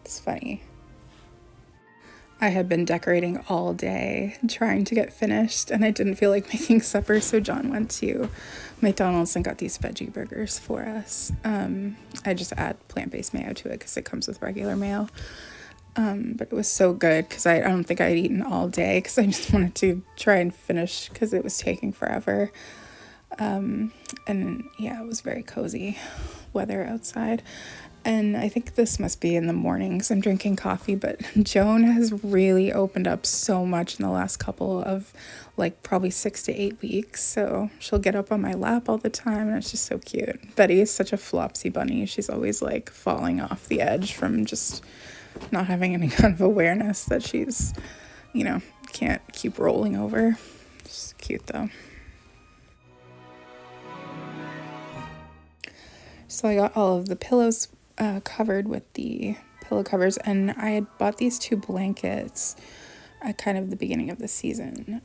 It's funny. I had been decorating all day, trying to get finished, and I didn't feel like making supper, so John went to McDonald's and got these veggie burgers for us. I just add plant-based mayo to it because it comes with regular mayo. But it was so good because I don't think I'd eaten all day because I just wanted to try and finish because it was taking forever. And yeah, it was very cozy weather outside. And I think this must be in the mornings. I'm drinking coffee, but Joan has really opened up so much in the last couple of like probably 6 to 8 weeks. So she'll get up on my lap all the time and it's just so cute. Betty is such a flopsy bunny. She's always like falling off the edge from just not having any kind of awareness that she's, you know, can't keep rolling over. It's cute though. So I got all of the pillows covered with the pillow covers, and I had bought these 2 blankets at kind of the beginning of the season.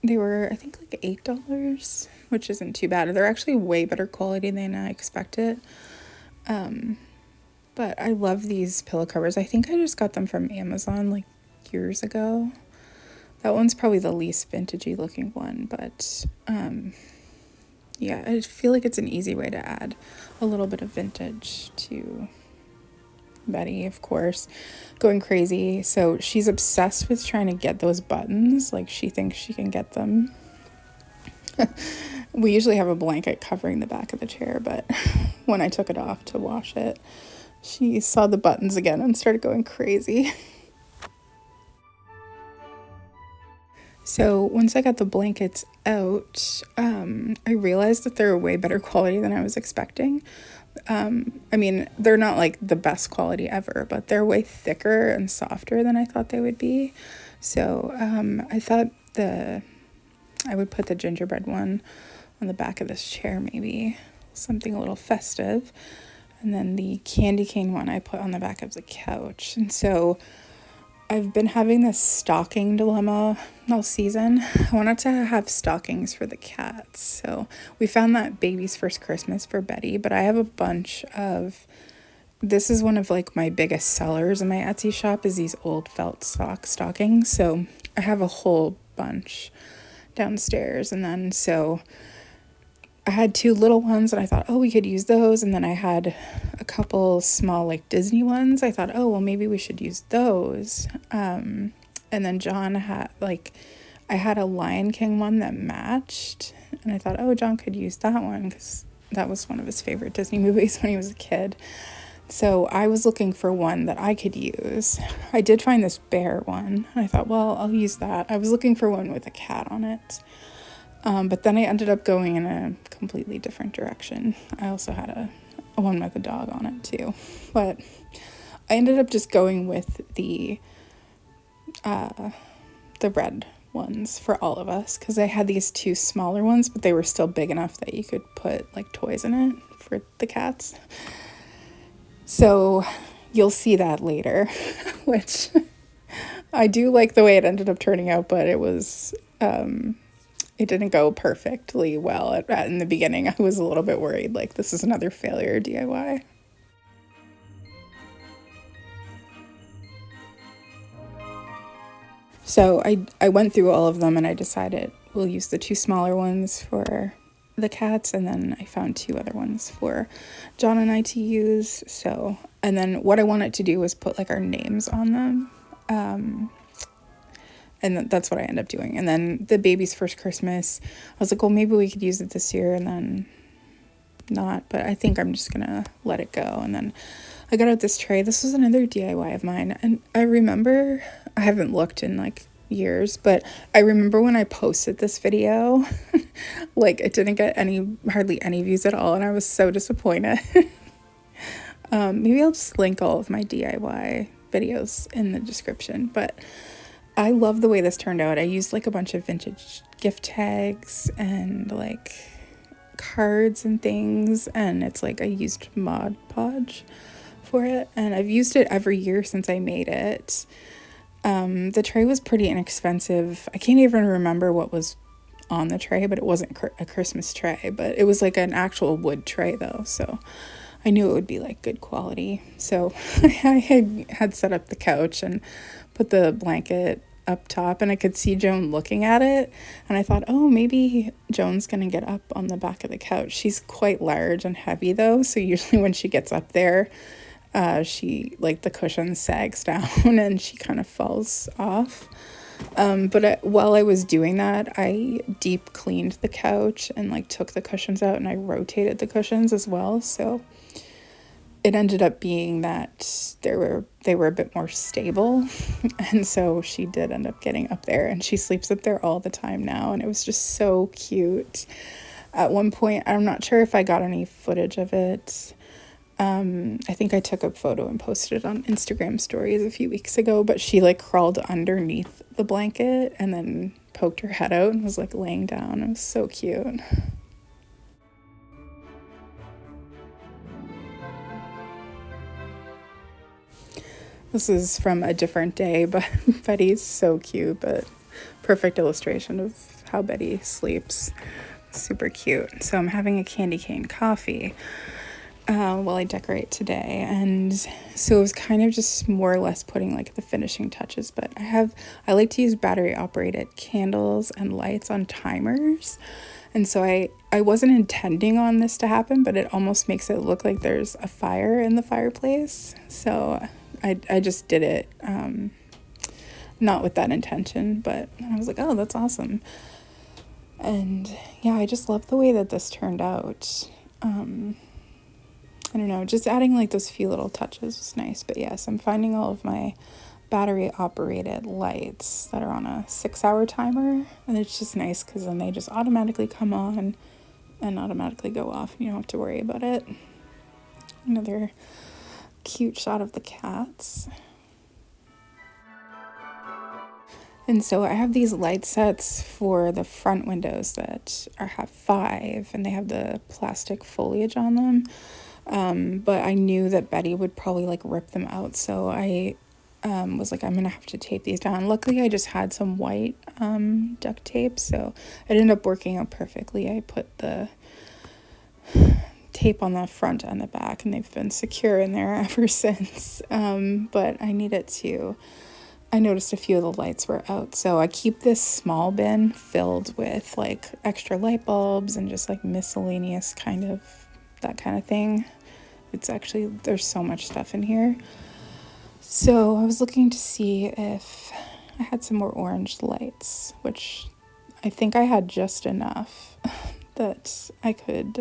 They were, I think, like $8, which isn't too bad. They're actually way better quality than I expected. But I love these pillow covers. I think I just got them from Amazon like years ago. That one's probably the least vintagey looking one, but yeah, I feel like it's an easy way to add a little bit of vintage to Betty, of course, going crazy. So she's obsessed with trying to get those buttons. Like, she thinks she can get them. We usually have a blanket covering the back of the chair, but when I took it off to wash it, she saw the buttons again and started going crazy. So once I got the blankets out, I realized that they're way better quality than I was expecting. I mean, they're not like the best quality ever, but they're way thicker and softer than I thought they would be. So I thought I would put the gingerbread one on the back of this chair, maybe something a little festive. And then the candy cane one I put on the back of the couch. And so I've been having this stocking dilemma all season. I wanted to have stockings for the cats. So we found that Baby's First Christmas for Betty, but I have a bunch of, this is one of like my biggest sellers in my Etsy shop, is these old felt stockings. So I have a whole bunch downstairs. And then so I had 2 little ones and I thought, oh, we could use those. And then I had a couple small like Disney ones. I thought, oh, well, maybe we should use those. And then John had I had a Lion King one that matched. And I thought, oh, John could use that one because that was one of his favorite Disney movies when he was a kid. So I was looking for one that I could use. I did find this bear one. And I thought, well, I'll use that. I was looking for one with a cat on it. But then I ended up going in a completely different direction. I also had a one with a dog on it too. But I ended up just going with the red ones for all of us because I had these 2 smaller ones, but they were still big enough that you could put like toys in it for the cats. So you'll see that later, which I do like the way it ended up turning out, but it was... it didn't go perfectly well in the beginning. I was a little bit worried, like, this is another failure DIY. So I went through all of them and I decided we'll use the 2 smaller ones for the cats, and then I found 2 other ones for John and I to use. So, and then what I wanted to do was put like our names on them. And that's what I ended up doing. And then the Baby's First Christmas, I was like, well, maybe we could use it this year, and then not. But I think I'm just going to let it go. And then I got out this tray. This was another DIY of mine. And I remember, I haven't looked in like years, but I remember when I posted this video, like it didn't get hardly any views at all. And I was so disappointed. Maybe I'll just link all of my DIY videos in the description. But I love the way this turned out. I used like a bunch of vintage gift tags and like cards and things, and it's like I used Mod Podge for it, and I've used it every year since I made it. The tray was pretty inexpensive. I can't even remember what was on the tray, but it wasn't a Christmas tray, but it was like an actual wood tray though, so I knew it would be like good quality. So I had set up the couch and put the blanket up top, and I could see Joan looking at it, and I thought, oh, maybe Joan's gonna get up on the back of the couch. She's quite large and heavy though, so usually when she gets up there, she, like, the cushion sags down and she kind of falls off. But while I was doing that, I deep cleaned the couch and like took the cushions out, and I rotated the cushions as well. So it ended up being that they were a bit more stable. And so she did end up getting up there, and she sleeps up there all the time now. And it was just so cute. At one point, I'm not sure if I got any footage of it. I think I took a photo and posted it on Instagram stories a few weeks ago, but she like crawled underneath the blanket and then poked her head out and was like laying down. It was so cute. This is from a different day, but Betty's so cute, but perfect illustration of how Betty sleeps. Super cute. So I'm having a candy cane coffee while I decorate today, and so it was kind of just more or less putting like the finishing touches. But I like to use battery operated candles and lights on timers, and so I wasn't intending on this to happen, but it almost makes it look like there's a fire in the fireplace. So I just did it not with that intention, but I was like, oh, that's awesome. And yeah, I just love the way that this turned out. I don't know, just adding like those few little touches was nice. But yes, I'm finding all of my battery operated lights that are on a 6-hour timer, and it's just nice because then they just automatically come on and automatically go off, and you don't have to worry about it. Another cute shot of the cats. And so I have these light sets for the front windows that have 5, and they have the plastic foliage on them. But I knew that Betty would probably like rip them out, so I was like, I'm gonna have to tape these down. Luckily, I just had some white duct tape, so it ended up working out perfectly. I put the tape on the front and the back, and they've been secure in there ever since. But I noticed a few of the lights were out, so I keep this small bin filled with like extra light bulbs and just like miscellaneous that kind of thing. It's actually, there's so much stuff in here. So I was looking to see if I had some more orange lights, which I think I had just enough that I could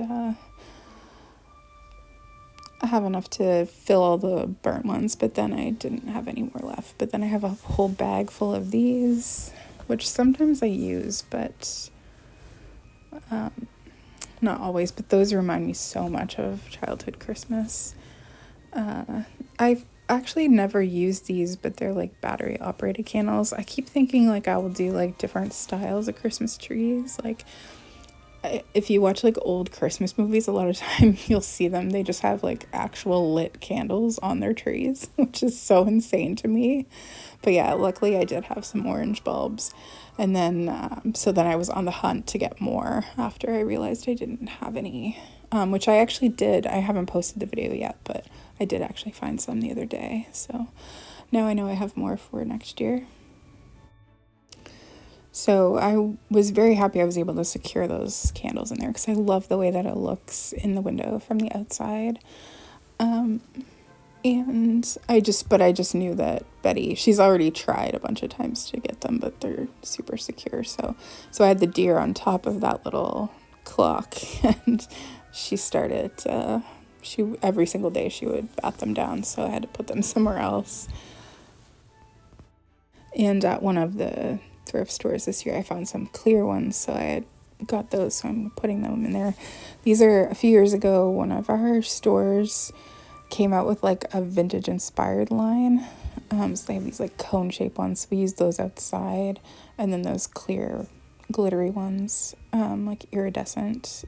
have enough to fill all the burnt ones, but then I didn't have any more left. But then I have a whole bag full of these, which sometimes I use, but not always. But those remind me so much of childhood Christmas. I've actually never used these, but they're like battery operated candles. I keep thinking like I will do like different styles of Christmas trees. Like if you watch like old Christmas movies, a lot of time you'll see them, they just have like actual lit candles on their trees, which is so insane to me. But yeah, luckily I did have some orange bulbs, and then so then I was on the hunt to get more after I realized I didn't have any, which I actually did. I haven't posted the video yet, but I did actually find some the other day, so now I know I have more for next year. So I was very happy I was able to secure those candles in there because I love the way that it looks in the window from the outside. And I just knew that Betty, she's already tried a bunch of times to get them, but they're super secure. So I had the deer on top of that little clock, and she started, every single day she would bat them down, so I had to put them somewhere else. And at one of the thrift stores this year, I found some clear ones, so I had got those, so I'm putting them in there. These are, a few years ago, one of our stores came out with like a vintage inspired line. So they have these like cone shaped ones, so we used those outside, and then those clear glittery ones, like iridescent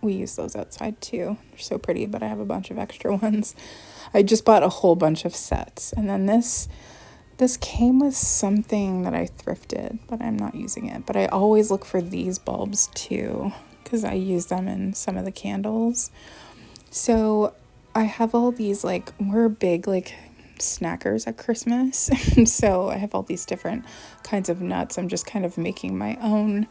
we use those outside too. They're so pretty, but I have a bunch of extra ones. I just bought a whole bunch of sets. And then this came with something that I thrifted, but I'm not using it. But I always look for these bulbs too, because I use them in some of the candles. So I have all these, like, we're big, like, snackers at Christmas. So I have all these different kinds of nuts. I'm just kind of making my own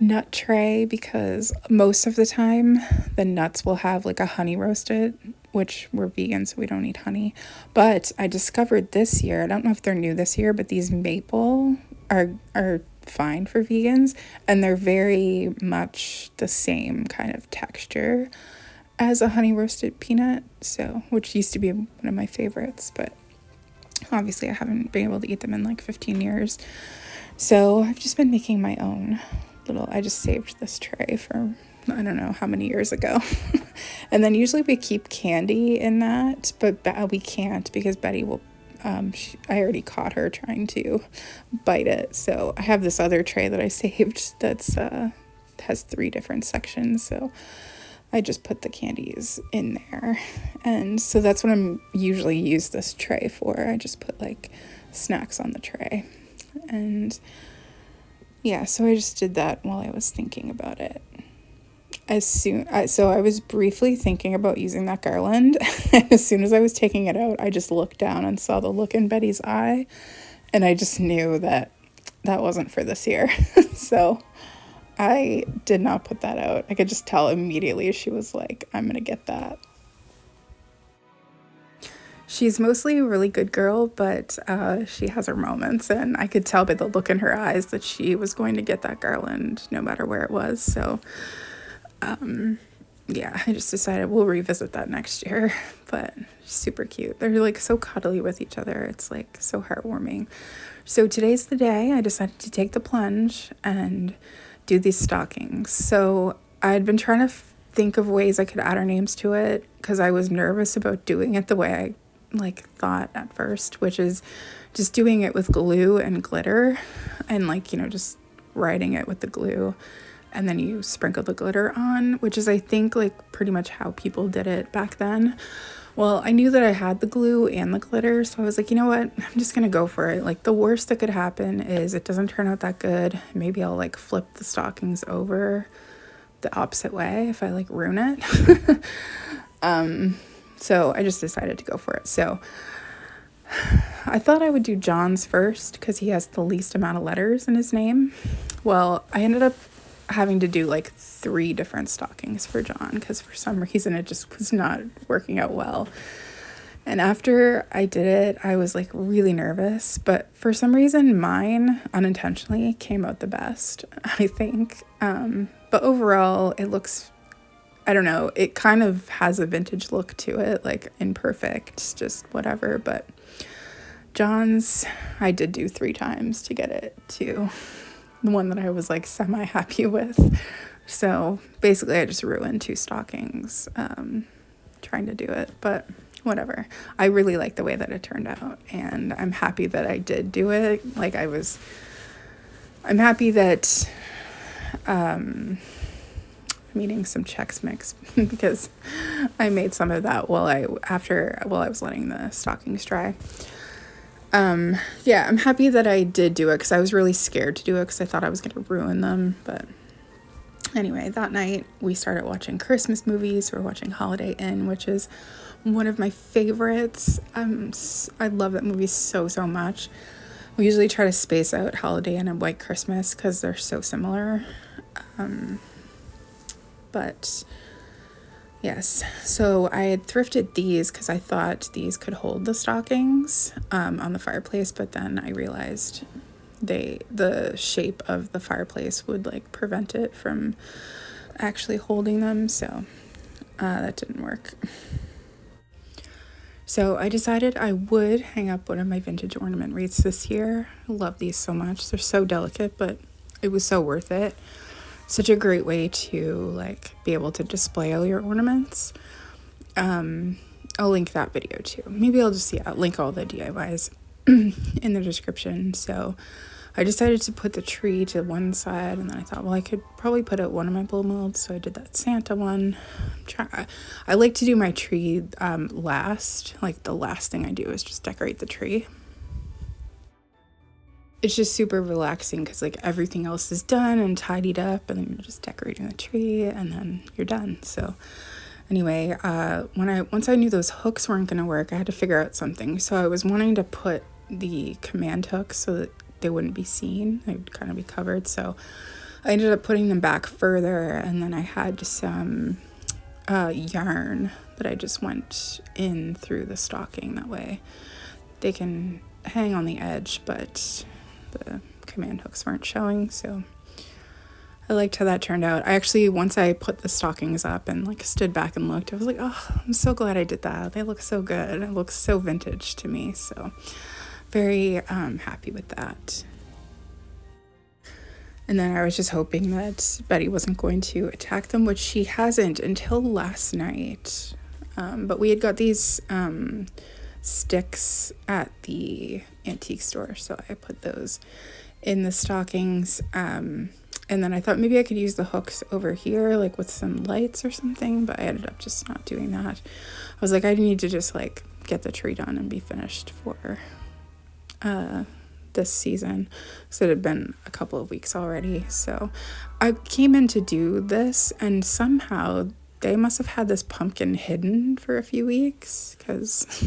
nut tray because most of the time the nuts will have like a honey roasted, which we're vegan, so we don't eat honey. But I discovered this year, I don't know if they're new this year, but these maple are fine for vegans, and they're very much the same kind of texture as a honey roasted peanut, so which used to be one of my favorites, but obviously I haven't been able to eat them in like 15 years. So I've just been making my own I just saved this tray for I don't know how many years ago. And then usually we keep candy in that, but we can't because Betty will, I already caught her trying to bite it. So I have this other tray that I saved that's has 3 different sections. So I just put the candies in there. And so that's what I'm usually use this tray for. I just put like snacks on the tray. And yeah, so I just did that while I was thinking about it. So I was briefly thinking about using that garland. And as soon as I was taking it out, I just looked down and saw the look in Betty's eye. And I just knew that wasn't for this year. So I did not put that out. I could just tell immediately. She was like, I'm going to get that. She's mostly a really good girl, but she has her moments, and I could tell by the look in her eyes that she was going to get that garland no matter where it was. So, yeah, I just decided we'll revisit that next year, but super cute. They're like so cuddly with each other. It's like so heartwarming. So today's the day I decided to take the plunge and do these stockings. So I'd been trying to think of ways I could add our names to it because I was nervous about doing it the way I thought at first, which is just doing it with glue and glitter and just writing it with the glue and then you sprinkle the glitter on, which is I think pretty much how people did it back then. Well, I knew that I had the glue and the glitter, so I was like, you know what, I'm just gonna go for it. The worst that could happen is it doesn't turn out that good. Maybe I'll flip the stockings over the opposite way if I ruin it. So I just decided to go for it. So I thought I would do John's first because he has the least amount of letters in his name. Well, I ended up having to do 3 different stockings for John because for some reason it just was not working out well. And after I did it, I was really nervous, but for some reason mine unintentionally came out the best, I think. But overall it looks, I don't know, it kind of has a vintage look to it, imperfect, just whatever. But John's, I did do 3 times to get it to the one that I was semi-happy with. So basically I just ruined 2 stockings trying to do it, but whatever. I really like the way that it turned out, and I'm happy that I did do it. I'm happy that I'm eating some Chex Mix because I made some of that while I was letting the stockings dry. Yeah, I'm happy that I did do it because I was really scared to do it because I thought I was going to ruin them. But anyway, that night we started watching Christmas movies. We're watching Holiday Inn, which is one of my favorites. I love that movie so much. We usually try to space out Holiday Inn and White Christmas because they're so similar. But yes, so I had thrifted these because I thought these could hold the stockings on the fireplace, but then I realized the shape of the fireplace would prevent it from actually holding them, so that didn't work. So I decided I would hang up one of my vintage ornament wreaths this year. I love these so much. They're so delicate, but it was so worth it. Such a great way to be able to display all your ornaments. I'll link that video too. Maybe I'll just link all the DIYs in the description. So I decided to put the tree to one side, and then I thought, well, I could probably put out one of my blow molds, so I did that Santa one. I like to do my tree last. Like, the last thing I do is just decorate the tree. It's just super relaxing because like everything else is done and tidied up, and then you're just decorating the tree, and then you're done. So anyway, once I knew those hooks weren't going to work, I had to figure out something. So I was wanting to put the command hooks so that they wouldn't be seen. They would kind of be covered. So I ended up putting them back further, and then I had some yarn that I just went in through the stocking. That way they can hang on the edge, but the command hooks weren't showing. So I liked how that turned out. I actually, once I put the stockings up and like stood back and looked, I was like, oh, I'm so glad I did that. They look so good. It looks so vintage to me. So very happy with that. And then I was just hoping that Betty wasn't going to attack them, which she hasn't until last night. But we had got these sticks at the antique store, so I put those in the stockings. And then I thought maybe I could use the hooks over here, like with some lights or something, but I ended up just not doing that. I was like, I need to just like get the tree done and be finished for this season, so it had been a couple of weeks already. So I came in to do this, and somehow they must have had this pumpkin hidden for a few weeks, because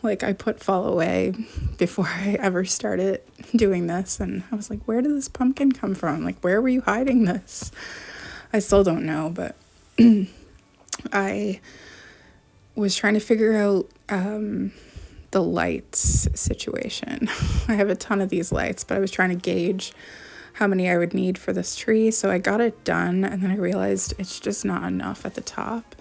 like I put fall away before I ever started doing this, and I was like, where did this pumpkin come from? Like, where were you hiding this? I still don't know, but I was trying to figure out the lights situation. I have a ton of these lights, but I was trying to gauge how many I would need for this tree. So I got it done, and then I realized it's just not enough at the top.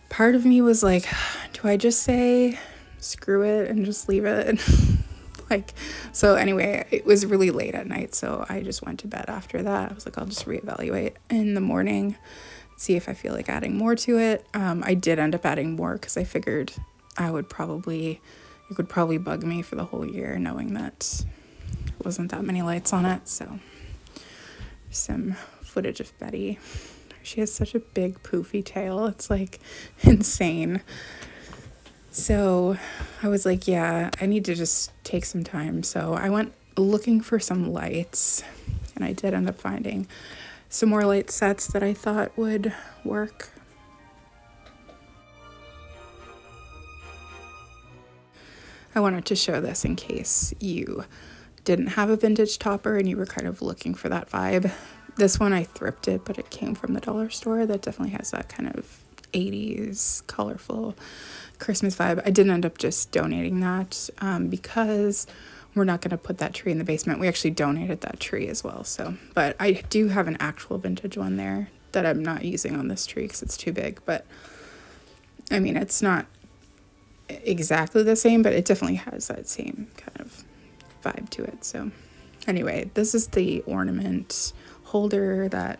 Part of me was like, do I just say screw it and just leave it? Like, so anyway, it was really late at night, so I just went to bed after that. I was like, I'll just reevaluate in the morning, see if I feel like adding more to it. I did end up adding more because I figured it would probably bug me for the whole year knowing that there wasn't that many lights on it. So some footage of Betty. She has such a big poofy tail. It's like insane. So I was like, yeah, I need to just take some time. So I went looking for some lights, and I did end up finding some more light sets that I thought would work. I wanted to show this in case you didn't have a vintage topper and you were kind of looking for that vibe. This one I thrifted, but it came from the dollar store. That definitely has that kind of 80s colorful Christmas vibe. I didn't end up just donating that because we're not going to put that tree in the basement. We actually donated that tree as well. So, but I do have an actual vintage one there that I'm not using on this tree because it's too big. But I mean, it's not exactly the same, but it definitely has that same kind of vibe to it. So anyway, this is the ornament holder that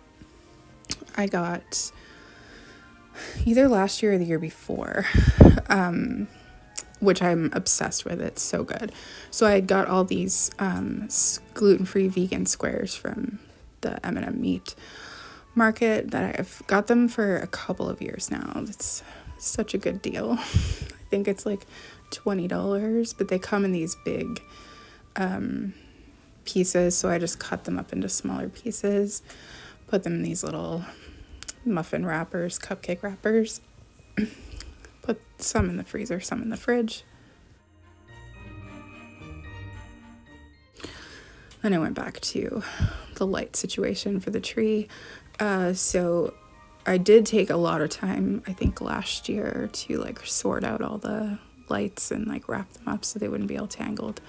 I got either last year or the year before, which I'm obsessed with. It's so good. So I got all these gluten-free vegan squares from the M&M meat market that I've got them for a couple of years now. It's such a good deal. I think it's like $20, but they come in these big pieces, so I just cut them up into smaller pieces, put them in these little muffin wrappers, cupcake wrappers, put some in the freezer, some in the fridge. Then I went back to the light situation for the tree. So I did take a lot of time, I think last year, to like sort out all the lights and like wrap them up so they wouldn't be all tangled.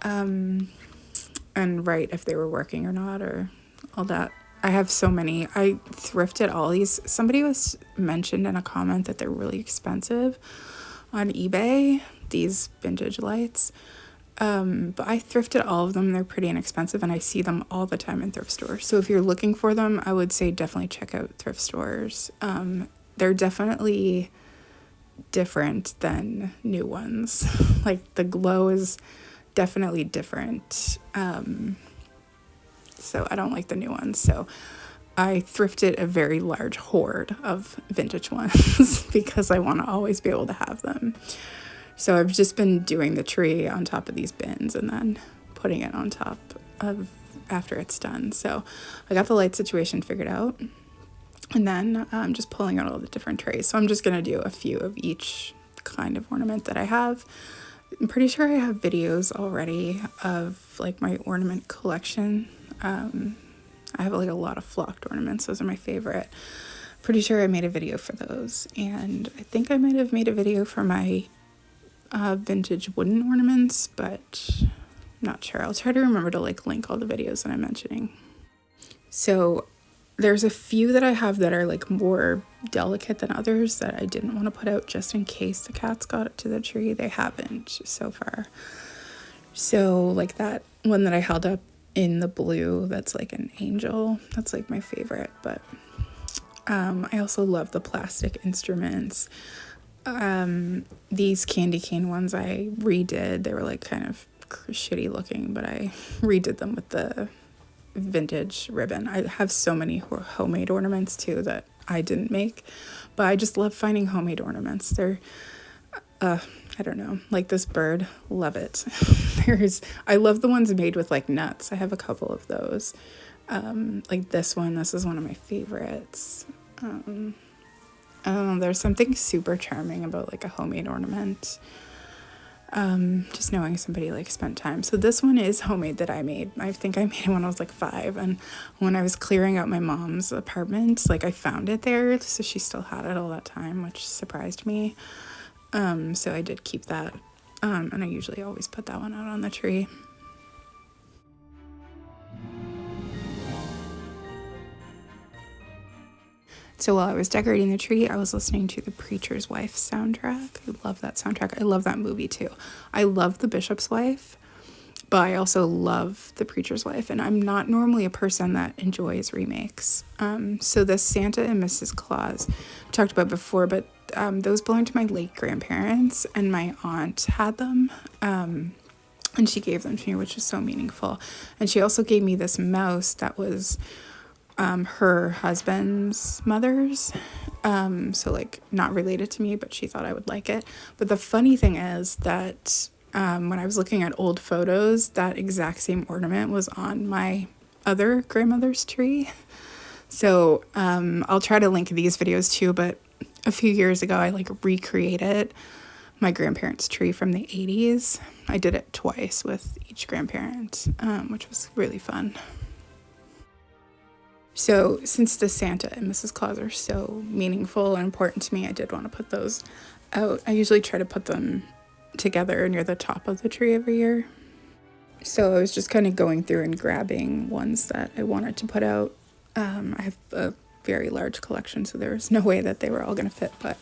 And write if they were working or not, or all that. I have so many. I thrifted all these. Somebody was mentioned in a comment that they're really expensive on eBay, these vintage lights. But I thrifted all of them. They're pretty inexpensive, and I see them all the time in thrift stores. So if you're looking for them, I would say definitely check out thrift stores. They're definitely different than new ones. Like the glow is definitely different. So I don't like the new ones. So I thrifted a very large hoard of vintage ones because I want to always be able to have them. So I've just been doing the tree on top of these bins and then putting it on top of after it's done. So I got the light situation figured out, and then I'm just pulling out all the different trays. So I'm just going to do a few of each kind of ornament that I have. I'm pretty sure I have videos already of like my ornament collection. I have like a lot of flocked ornaments. Those are my favorite. Pretty sure I made a video for those. And I think I might have made a video for my vintage wooden ornaments, but I'm not sure. I'll try to remember to like link all the videos that I'm mentioning. So there's a few that I have that are like more delicate than others that I didn't want to put out just in case the cats got it to the tree. They haven't so far. So like that one that I held up in the blue, that's like an angel. That's like my favorite. But I also love the plastic instruments. These candy cane ones I redid. They were like kind of shitty looking, but I redid them with the vintage ribbon. I have so many homemade ornaments too that I didn't make, but I just love finding homemade ornaments. They're I don't know, like this bird, love it. I love the ones made with like nuts. I have a couple of those. Like this is one of my favorites. I don't know, there's something super charming about like a homemade ornament. Just knowing somebody like spent time. So this one is homemade that I made. I think I made it when I was like 5, and when I was clearing out my mom's apartment, like I found it there, so she still had it all that time, which surprised me. So I did keep that, and I usually always put that one out on the tree. So while I was decorating the tree, I was listening to the Preacher's Wife soundtrack. I love that soundtrack. I love that movie too. I love The Bishop's Wife, but I also love The Preacher's Wife, and I'm not normally a person that enjoys remakes. So the Santa and Mrs. Claus I talked about before, but those belong to my late grandparents, and my aunt had them, and she gave them to me, which was so meaningful. And she also gave me this mouse that was her husband's mother's, so like not related to me, but she thought I would like it. But the funny thing is that when I was looking at old photos, that exact same ornament was on my other grandmother's tree. So I'll try to link these videos too, but a few years ago I like recreated my grandparents' tree from the 80s. I did it twice with each grandparent, which was really fun. So since the Santa and Mrs. Claus are so meaningful and important to me, I did want to put those out. I usually try to put them together near the top of the tree every year. So I was just kind of going through and grabbing ones that I wanted to put out. I have a very large collection, so there was no way that they were all going to fit, but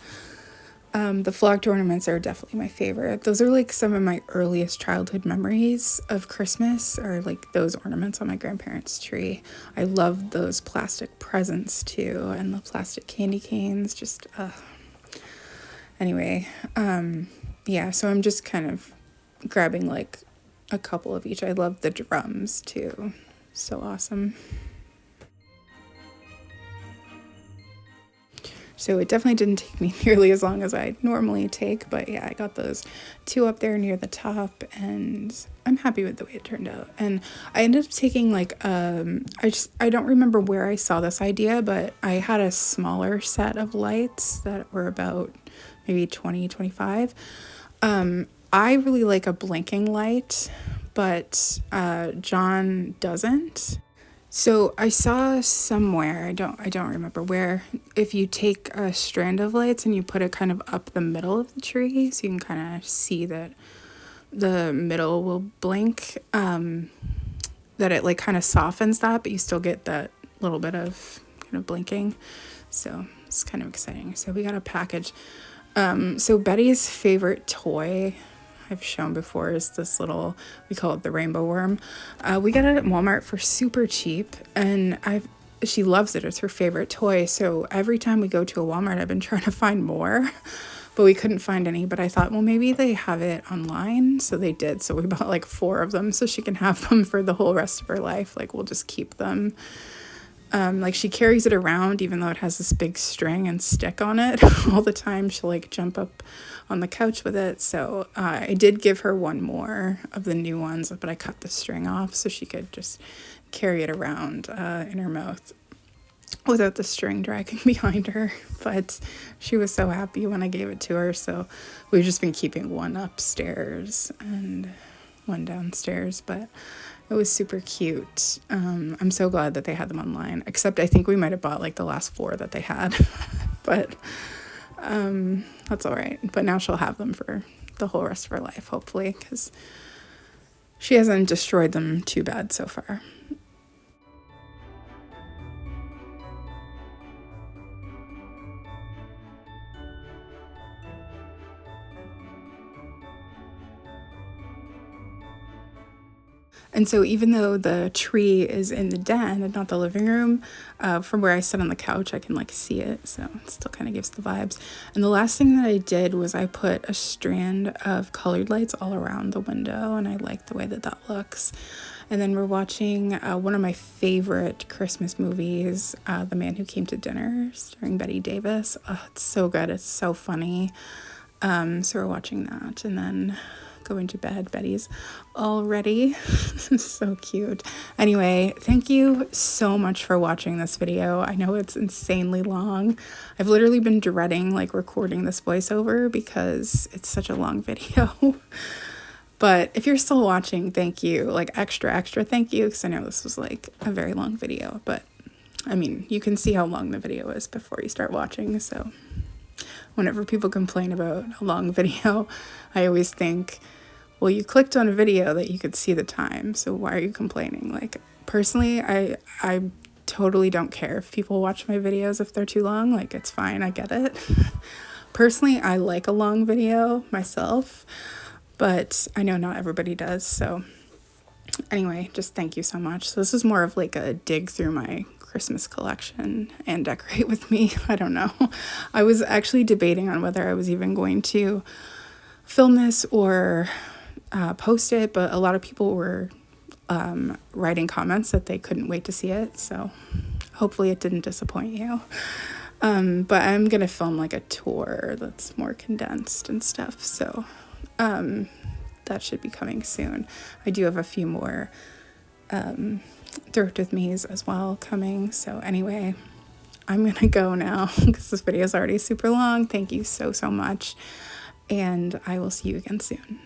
the flocked ornaments are definitely my favorite. Those are like some of my earliest childhood memories of Christmas, are like those ornaments on my grandparents' tree. I love those plastic presents too, and the plastic candy canes, just anyway, yeah, so I'm just kind of grabbing like a couple of each. I love the drums too, so awesome. So it definitely didn't take me nearly as long as I normally take, but yeah, I got those 2 up there near the top, and I'm happy with the way it turned out. And I ended up taking like, I don't remember where I saw this idea, but I had a smaller set of lights that were about maybe 20, 25. I really like a blinking light, but John doesn't. So I saw somewhere, I don't remember where, if you take a strand of lights and you put it kind of up the middle of the tree, so you can kind of see that the middle will blink, that it like kind of softens that, but you still get that little bit of kind of blinking. So it's kind of exciting. So we got a package. So Betty's favorite toy I've shown before is this little, we call it the rainbow worm. We got it at Walmart for super cheap, and she loves it. It's her favorite toy. So every time we go to a Walmart, I've been trying to find more, but we couldn't find any. But I thought, well, maybe they have it online. So they did. So we bought like 4 of them so she can have them for the whole rest of her life. Like, we'll just keep them. Like, she carries it around even though it has this big string and stick on it all the time. She'll like jump up on the couch with it. So I did give her one more of the new ones, but I cut the string off so she could just carry it around in her mouth without the string dragging behind her. But she was so happy when I gave it to her. So we've just been keeping one upstairs and one downstairs, but it was super cute. I'm so glad that they had them online, except I think we might have bought like the last 4 that they had, but that's all right. But now she'll have them for the whole rest of her life, hopefully, because she hasn't destroyed them too bad so far. And so even though the tree is in the den and not the living room, from where I sit on the couch, I can like see it. So it still kind of gives the vibes. And the last thing that I did was I put a strand of colored lights all around the window, and I like the way that that looks. And then we're watching one of my favorite Christmas movies, The Man Who Came to Dinner, starring Bette Davis. Oh, it's so good. It's so funny. So we're watching that, and then going to bed. Betty's all ready. So cute. Anyway, thank you so much for watching this video. I know it's insanely long. I've literally been dreading like recording this voiceover because it's such a long video. But if you're still watching, thank you. Like extra thank you, because I know this was like a very long video, but I mean, you can see how long the video is before you start watching. So whenever people complain about a long video, I always think, well, you clicked on a video that you could see the time, so why are you complaining? Like, personally, I totally don't care if people watch my videos if they're too long. Like, it's fine, I get it. Personally, I like a long video myself, but I know not everybody does. So anyway, just thank you so much. So this is more of like a dig through my Christmas collection and decorate with me. I don't know. I was actually debating on whether I was even going to film this or post it, but a lot of people were writing comments that they couldn't wait to see it, so hopefully it didn't disappoint you. But I'm gonna film like a tour that's more condensed and stuff, so that should be coming soon. I do have a few more thrift with me's as well coming. So anyway, I'm gonna go now because this video is already super long. Thank you so much, and I will see you again soon.